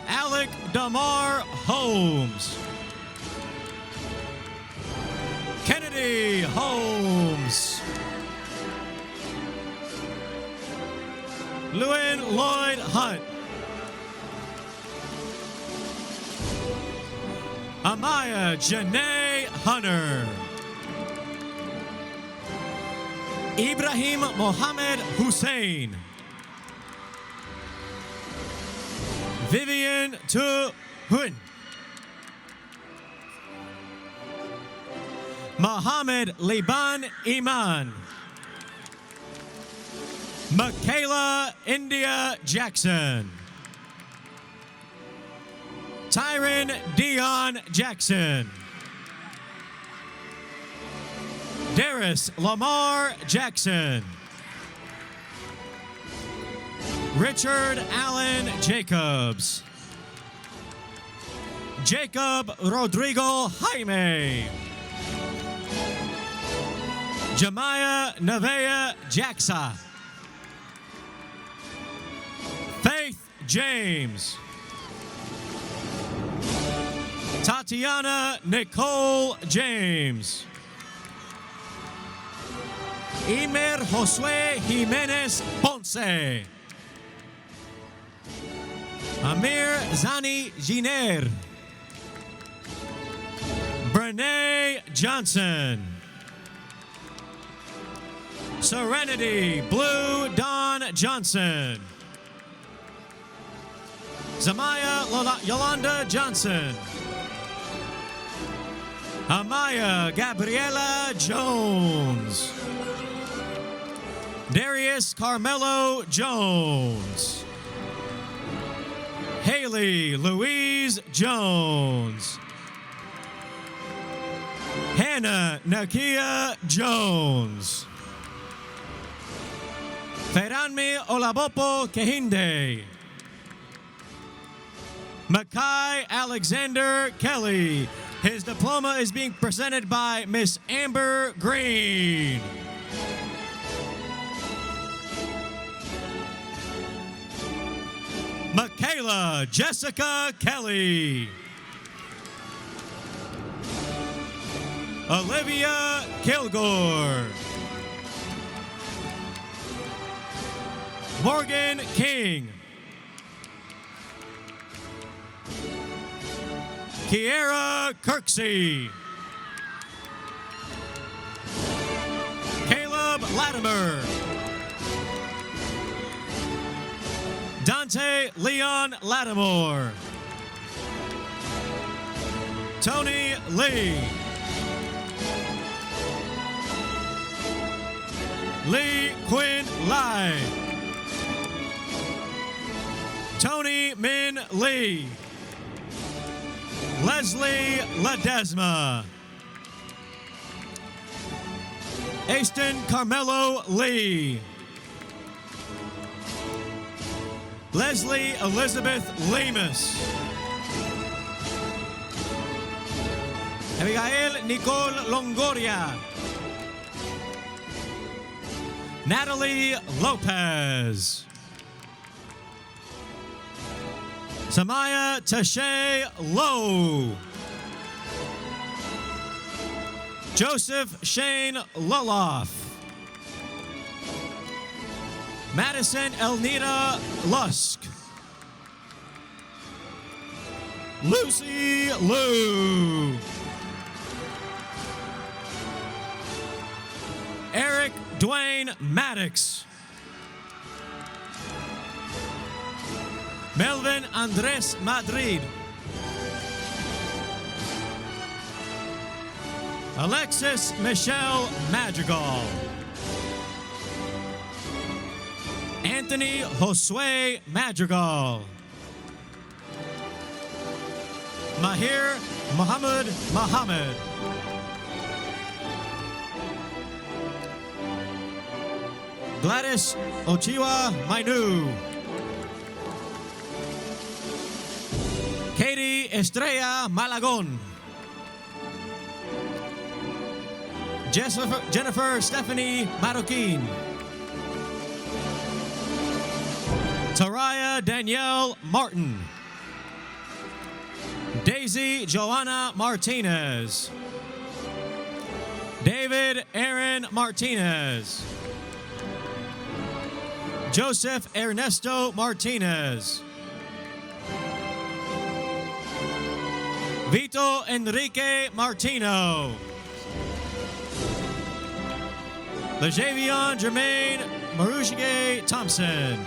Alec Damar Holmes. Kennedy Holmes. Lewin Lloyd Hunt. Amaya Janae Hunter. Ibrahim Mohammed Hussein. Vivian Tu Hun. Mohammed Liban Iman. Michaela India Jackson. Tyron Dion Jackson. Darius Lamar Jackson. Richard Allen Jacobs. Jacob Rodrigo Jaime. Jemiah Nevea Jackson. Faith James. Tatiana Nicole James. Imer Josue Jimenez Ponce. Amir Zani Giner. Brene Johnson. Serenity Blue Dawn Johnson. Zamaya Yolanda Johnson. Amaya Gabriela Jones. Darius Carmelo Jones. Haley Louise Jones. Hannah Nakia Jones. Feranmi Olabopo Kehinde. Makai Alexander Kelly. His diploma is being presented by Miss Amber Green. Michaela Jessica Kelly. Olivia Kilgore. Morgan King. Kiera Kirksey. Caleb Latimer. Dante Leon Lattimore. Tony Lee. Lee Quinn Lai. Tony Min Lee. Leslie Ledesma. Aston Carmelo Lee. Leslie Elizabeth Lemus. Abigail Nicole Longoria. Natalie Lopez. Samaya Tashay Lowe. Joseph Shane Loloff. Madison Elnita Lusk. Lucy Liu. Eric Dwayne Maddox. Melvin Andres Madrid. Alexis Michelle Madrigal. Anthony Josue Madrigal. Mahir Muhammad Muhammad. Gladys Ochiwa Mainu. Katie Estrella Malagon. Jennifer Stephanie Maroquin. Taraya Danielle Martin. Daisy Joanna Martinez. David Aaron Martinez. Joseph Ernesto Martinez. Vito Enrique Martino. LeJavion Jermaine Marushige Thompson.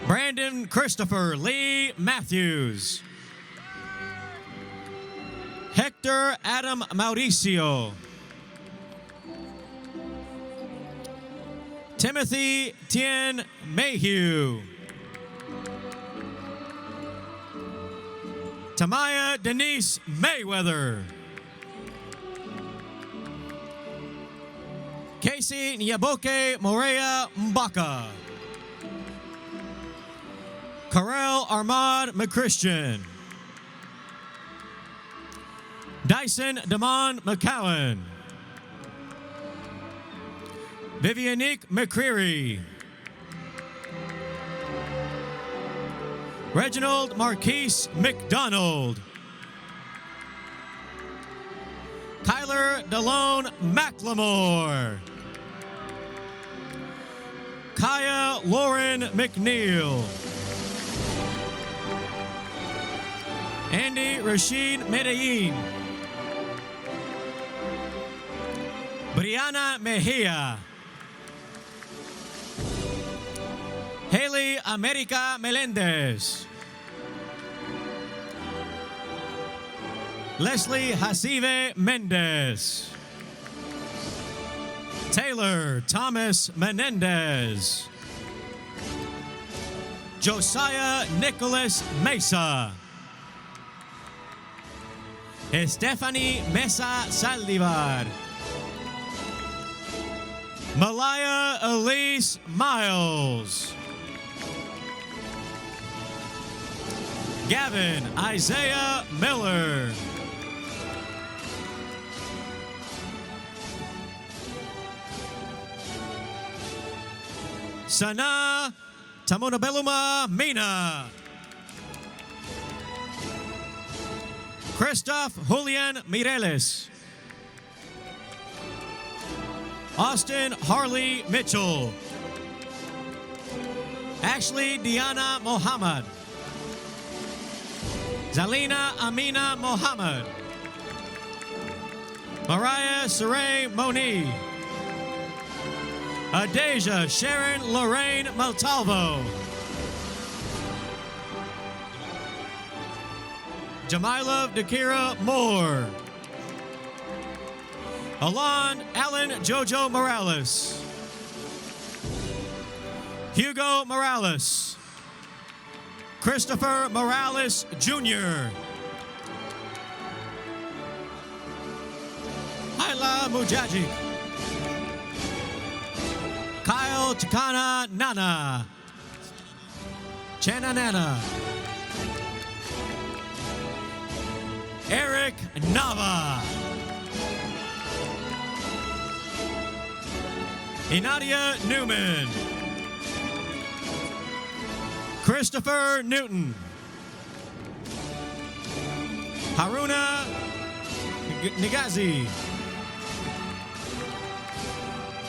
Brandon Christopher Lee Matthews. Hector Adam Mauricio. Timothy Tien Mayhew. Tamaya Denise Mayweather. Casey Nyaboke Morea Mbaka. Karel Armand McChristian. Dyson Damon McCowan. Vivianique McCreary. Reginald Marquise McDonald. Kyler Delone McLemore. Kaya Lauren McNeil. Andy Rashid Medellin. Brianna Mejia. Haley America Melendez. Leslie Hasive Mendez. Taylor Thomas Menendez. Josiah Nicholas Mesa. Stephanie Mesa Saldivar. Malaya Elise Miles. Gavin Isaiah Miller. Sana Tamonabeluma Mina. Christoph Julian Mireles. Austin Harley Mitchell. Ashley Diana Mohammed. Zalina Amina Mohammed. Mariah Saray Moni. Adeja Sharon Lorraine Montalvo. Jamila Dakira Moore. Alon Allen Jojo Morales. Hugo Morales. Christopher Morales Jr. Ava Mujajic. Kyle Chikana Nana. Chana Nana. Eric Nava. Inadia Newman. Christopher Newton. Haruna Nagazi.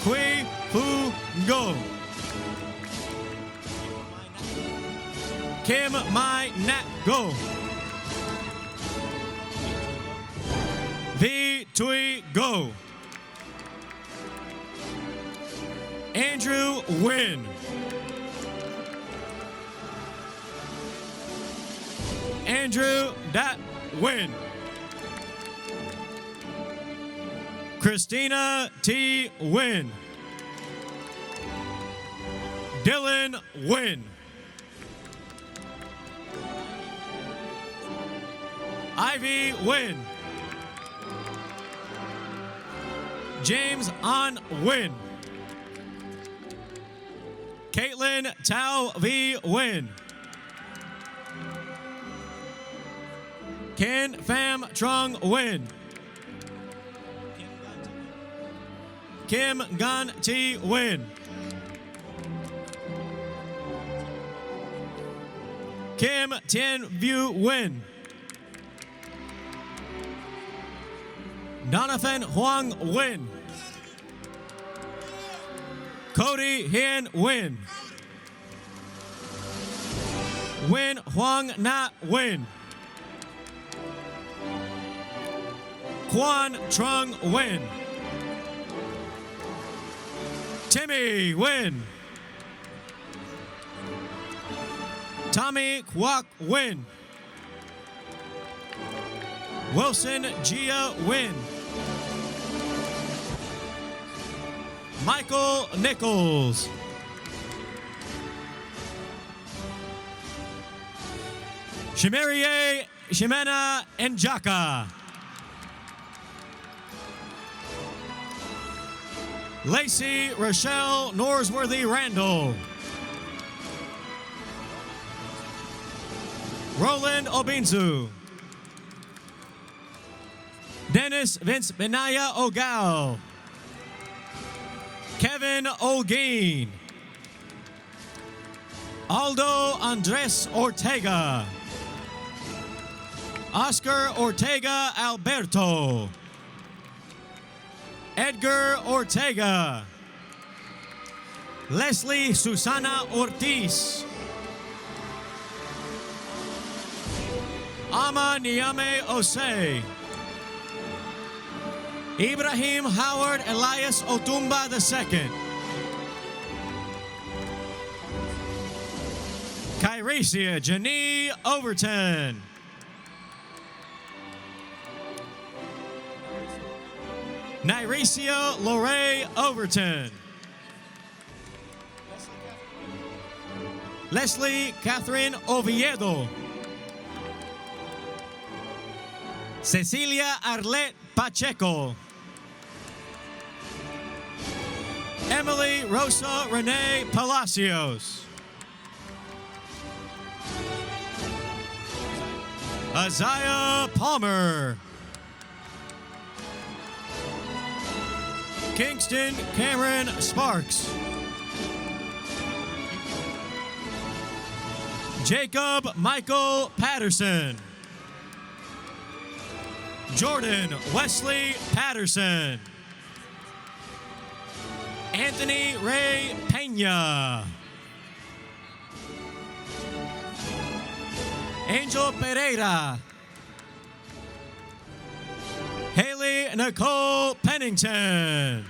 Kui Fu Ngo. Kim Mai Nat Go. V Tui Go. Andrew Wynn. Andrew Dat Wynn. Christina T. Wynn. Dylan Wynn. Ivy Wynn. James On Wynn. Caitlin Tao V. Wynn. Ken Pham Trung Wynn. Kim Gun T. Wynn. Kim Tien View Wynn. Donathan Huang Wynn. Cody Hien Wynn. Win Huang Na Wynn. Quan Trung Wynn. Timmy Wynn. Tommy Kwok Wynn. Wilson Gia Wynn. Michael Nichols. Shimerie Shimena Njaka. Lacey Rochelle Norsworthy Randall. Roland Obinzu. Dennis Vince Benaya Ogal. Kevin Olguin. Aldo Andres Ortega. Oscar Ortega Alberto. Edgar Ortega. Leslie Susana Ortiz. Ama Niame Osei. Ibrahim Howard Elias Otumba II. Kyresia Janie Overton. Nyresia Lorraine Overton. Leslie Catherine Oviedo. Cecilia Arlette Pacheco. Emily Rosa Renee Palacios. Isaiah Palmer. Kingston Cameron Sparks. Jacob Michael Patterson. Jordan Wesley Patterson. Anthony Ray Pena. Angel Pereira. Haley Nicole Pennington.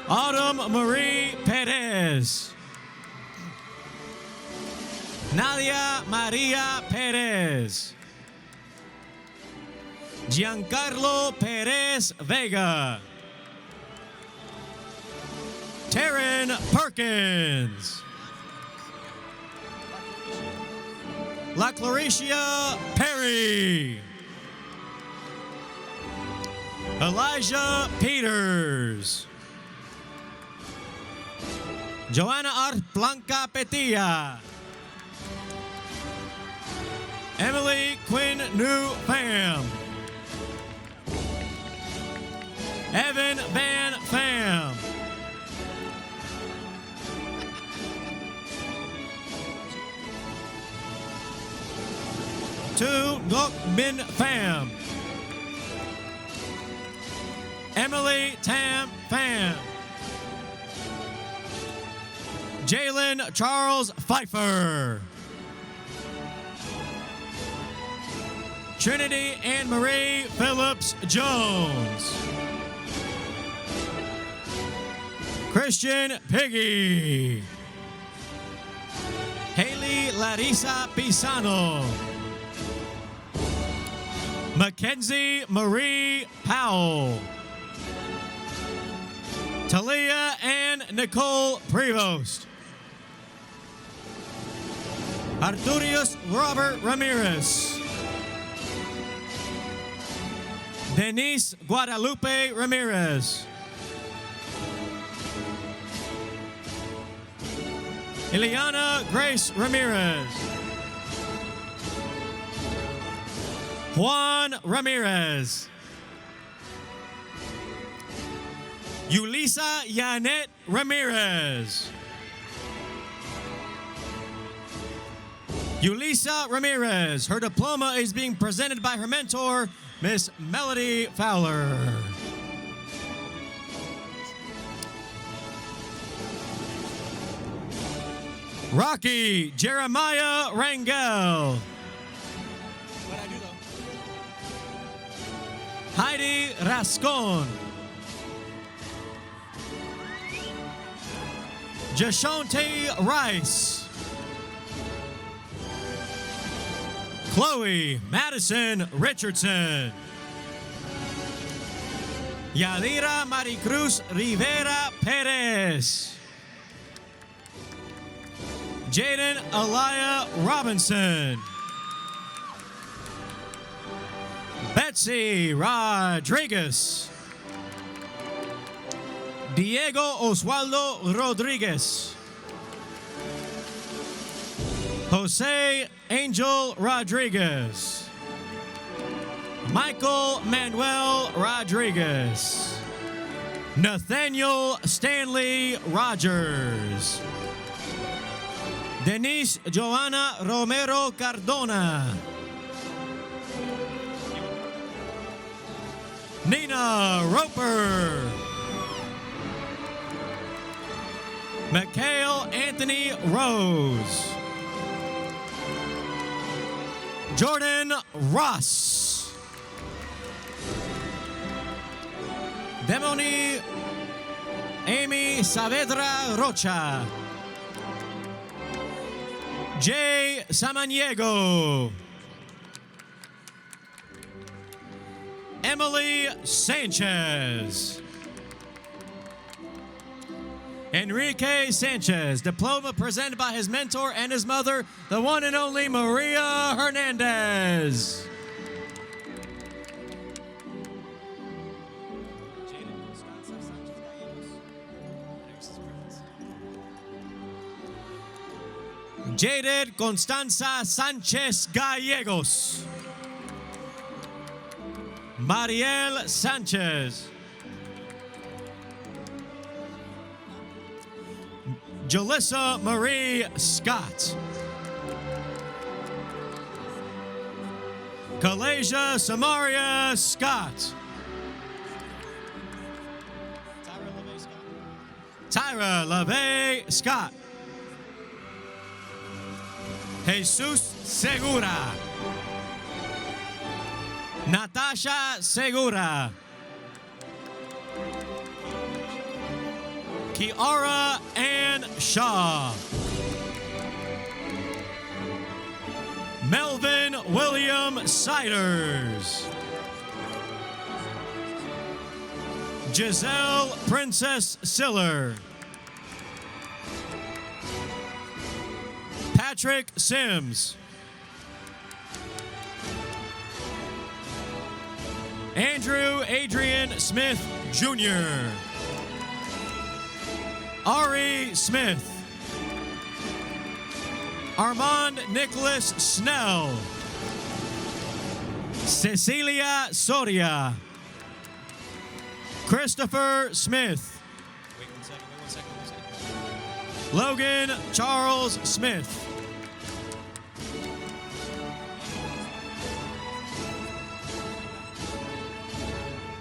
Autumn Marie Perez. Nadia Maria Perez. Giancarlo Perez Vega. Taryn Perkins. La Claricia Perry. Elijah Peters. Joanna Art Blanca Petilla. Emily Quinn New Pham. Evan Van Pham. Tu Ngoc Min Pham. Emily Tam Pham. Jalen Charles Pfeiffer. Trinity Anne Marie Phillips Jones. Christian Piggy. Haley Larissa Pisano. Mackenzie Marie Powell. Talia and Nicole Prevost. Arturius Robert Ramirez. Denise Guadalupe Ramirez. Ileana Grace Ramirez. Juan Ramirez. Yulisa Yanet Ramirez. Yulisa Ramirez. Her diploma is being presented by her mentor, Miss Melody Fowler. Rocky Jeremiah Rangel. Heidi Rascon. Jashonte Rice. Chloe Madison Richardson. Yadira Maricruz Rivera Perez. Jaden Alaya Robinson. Betsy Rodriguez. Diego Oswaldo Rodriguez. Jose Angel Rodriguez. Michael Manuel Rodriguez. Nathaniel Stanley Rogers. Denise Joanna Romero Cardona. Nina Roper. Mikhail Anthony Rose. Jordan Ross. Demoni Amy Saavedra Rocha. Jay Samaniego. Emily Sanchez. Enrique Sanchez, diploma presented by his mentor and his mother, the one and only Maria Hernandez. Jaded Constanza Sanchez Gallegos. Mariel Sanchez. Jalissa Marie Scott. Kalasia Samaria Scott. Tyra LaVey Scott. Jesus Segura. Natasha Segura. Kiara Ann Shaw. Melvin William Siders. Giselle Princess Siller. Patrick Sims. Andrew Adrian Smith, Jr. Ari Smith. Armand Nicholas Snell. Cecilia Soria. Christopher Smith. Wait 1 second. Logan Charles Smith.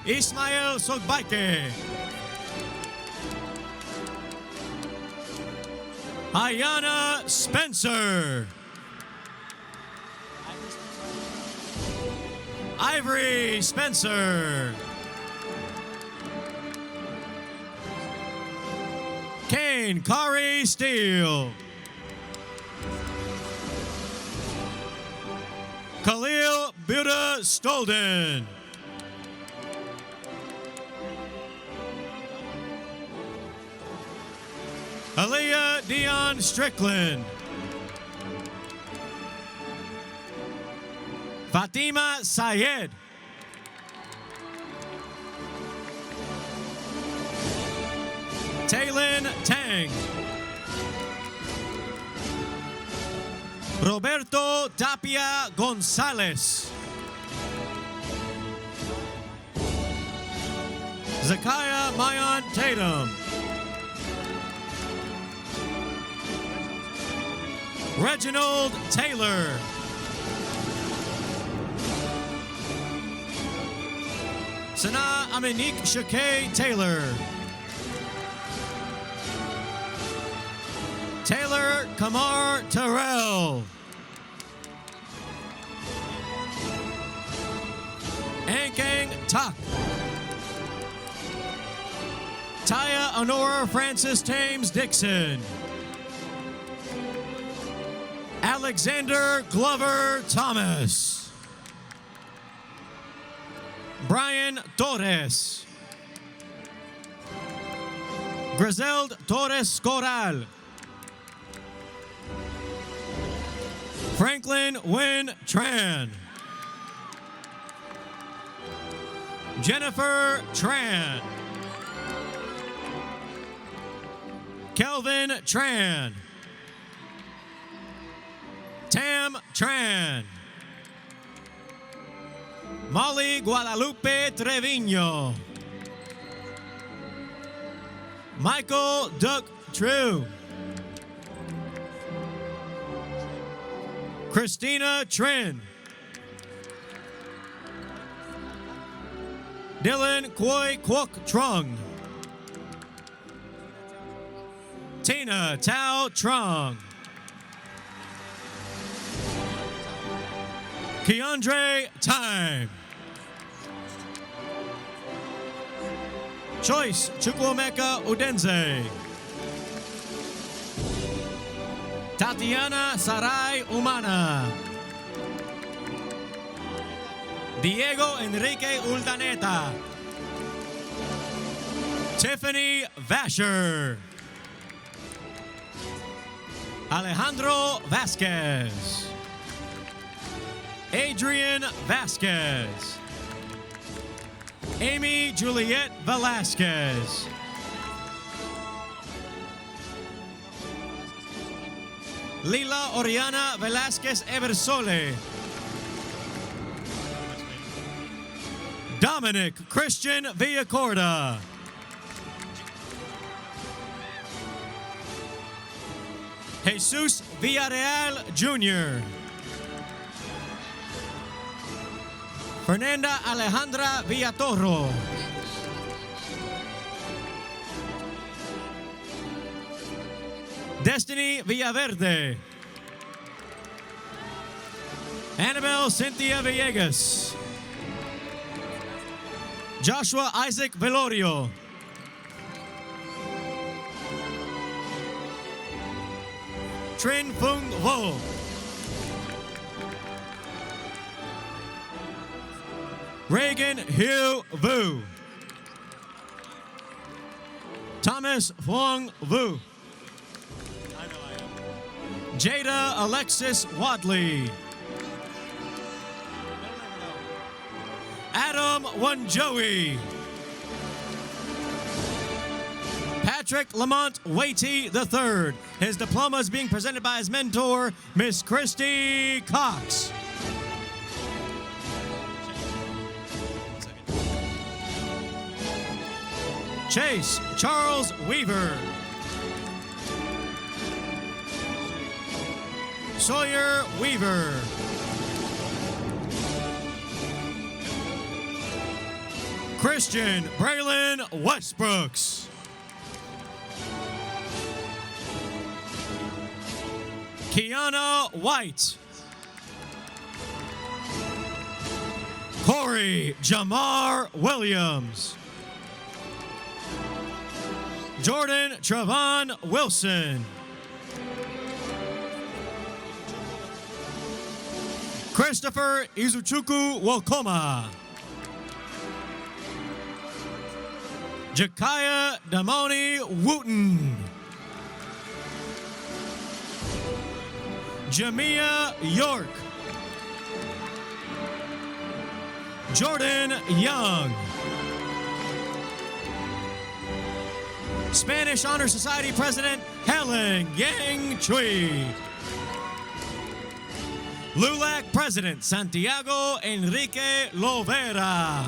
Ismael Sogbaike. Ayana Spencer. Ivory Spencer. Kane Kari Steele. Khalil Buda Stolden. Aaliyah Dion Strickland. Fatima Sayed. Taylin Tang. Roberto Tapia Gonzalez. Zakiah Mayon Tatum. Reginald Taylor. Sana Aminique Shakay Taylor. Taylor Kamar Terrell. Ankang Tak. Taya Honora Francis Thames Dixon. Alexander Glover Thomas. Brian Torres. Griselde Torres Corral. Franklin Wynn Tran. Jennifer Tran. Kelvin Tran. Tam Tran. Molly Guadalupe Trevino. Michael Duck True. Christina Trin. Dylan Kwoi Kwok Trung. Tina Tao Trung. Keandre Time. Choice Chukwuemeka Udenze. Tatiana Sarai Umana. Diego Enrique Uldaneta. Tiffany Vasher. Alejandro Vasquez. Adrian Vasquez. Amy Juliet Velasquez. Lila Oriana Velasquez Eversole. Dominic Christian Villacorda. Jesus Villarreal Jr. Fernanda Alejandra Villatoro. Destiny Villaverde. Annabelle Cynthia Villegas. Joshua Isaac Velorio. Trin Fung Vo. Reagan Hugh Vu. Thomas Huang Vu. Jada Alexis Wadley. Adam Wanjoey. Patrick Lamont Waity III. His diploma is being presented by his mentor, Miss Christy Cox. Chase Charles Weaver. Sawyer Weaver. Christian Braylon Westbrooks. Kiana White. Corey Jamar Williams. Jordan Trevon Wilson. Christopher Izuchukwu Wokoma. Jakaya Damoni Wooten. Jamia York. Jordan Young. Spanish Honor Society President Helen Yang Chui. LULAC President Santiago Enrique Lovera.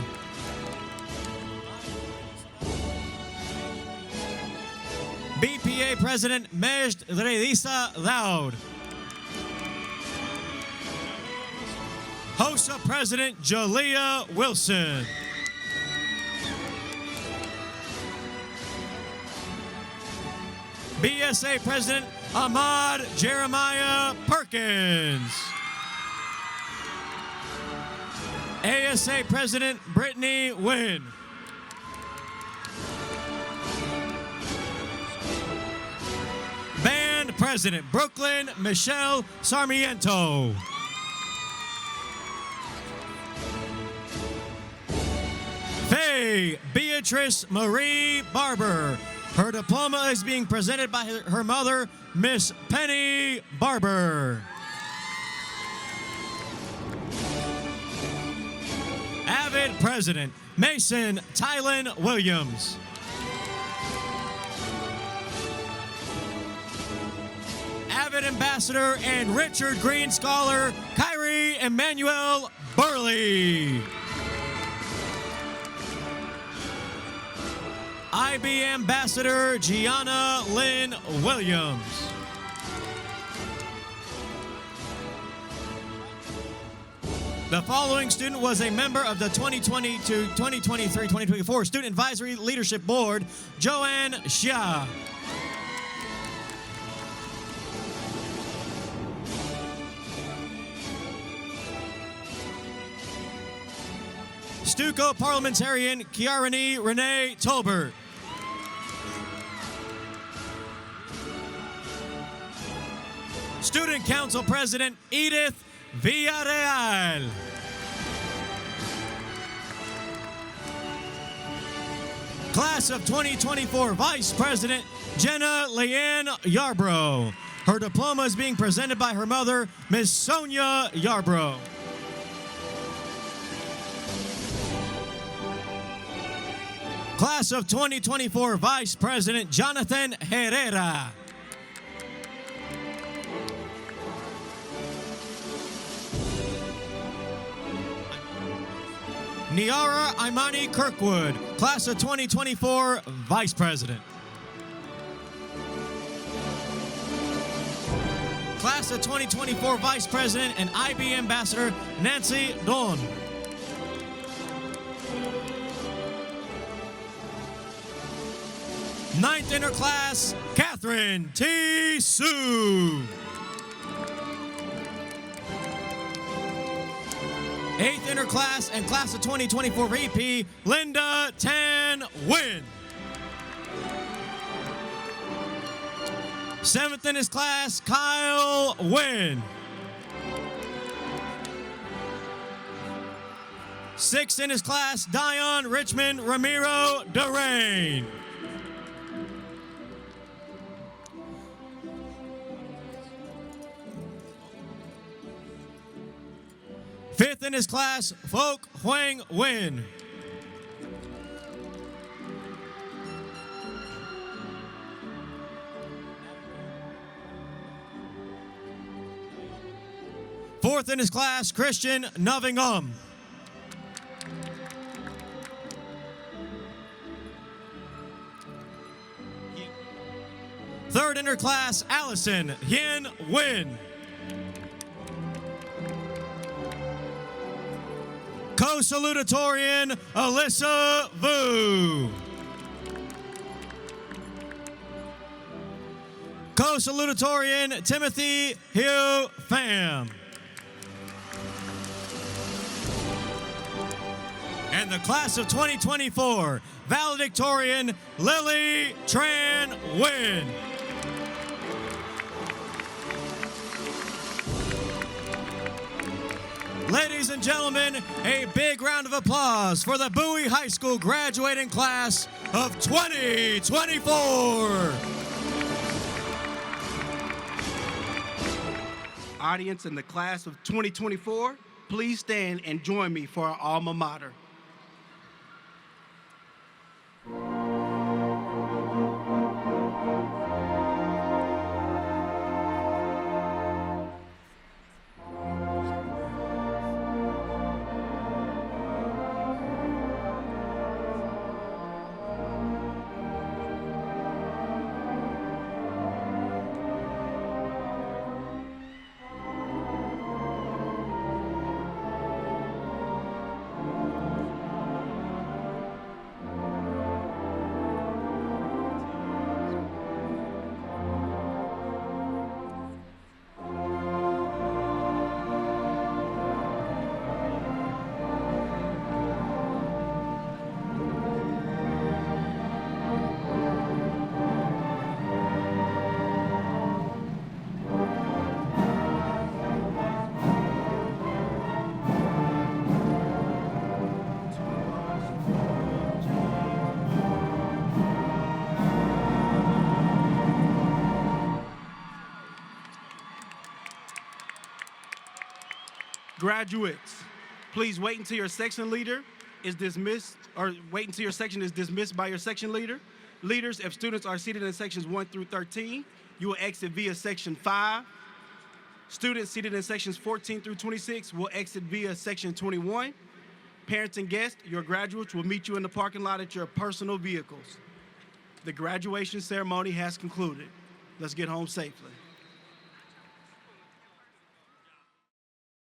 BPA President Majd Redisa Loud. HOSA President Jalea Wilson. BSA President Ahmad Jeremiah Perkins. ASA President Brittany Wynn. Band President Brooklyn Michelle Sarmiento. Faye Beatrice Marie Barber. Her diploma is being presented by her mother, Miss Penny Barber. Avid President Mason Tylen Williams. Avid Ambassador and Richard Green Scholar Kyrie Emmanuel Burley. IB Ambassador Gianna Lynn Williams. The following student was a member of the 2020 to 2023-2024 Student Advisory Leadership Board, Joanne Xia. Stuco Parliamentarian Kiarani Renee Tolbert. Student Council President Edith Villarreal. Class of 2024 Vice President Jenna Leanne Yarbrough. Her diploma is being presented by her mother, Miss Sonia Yarbrough. Class of 2024 Vice President Jonathan Herrera. Niara Imani Kirkwood, Class of 2024 Vice President. Class of 2024 Vice President and IB Ambassador Nancy Don. Ninth interclass, Catherine T. Sue. Eighth interclass and class of 2024 VP, Linda Tan Wynn. Seventh in his class, Kyle Wynn. Sixth in his class, Dion Richmond Ramiro Durain. Fifth in his class, Folk Huang Win. Fourth in his class, Christian Novingham. Third in her class, Allison Yin Win. Co-salutatorian, Alyssa Vu. Co-salutatorian, Timothy Hugh Pham. And the class of 2024, valedictorian, Lily Tran Nguyen. Ladies and gentlemen, a big round of applause for the Bowie High School graduating class of 2024. Audience in the class of 2024, please stand and join me for our Alma Mater. Graduates, please wait until your section leader is dismissed, or wait until your section is dismissed by your section leader. Leaders, if students are seated in sections 1 through 13, you will exit via section 5. Students seated in sections 14 through 26 will exit via section 21. Parents and guests, your graduates will meet you in the parking lot at your personal vehicles. The graduation ceremony has concluded. Let's get home safely.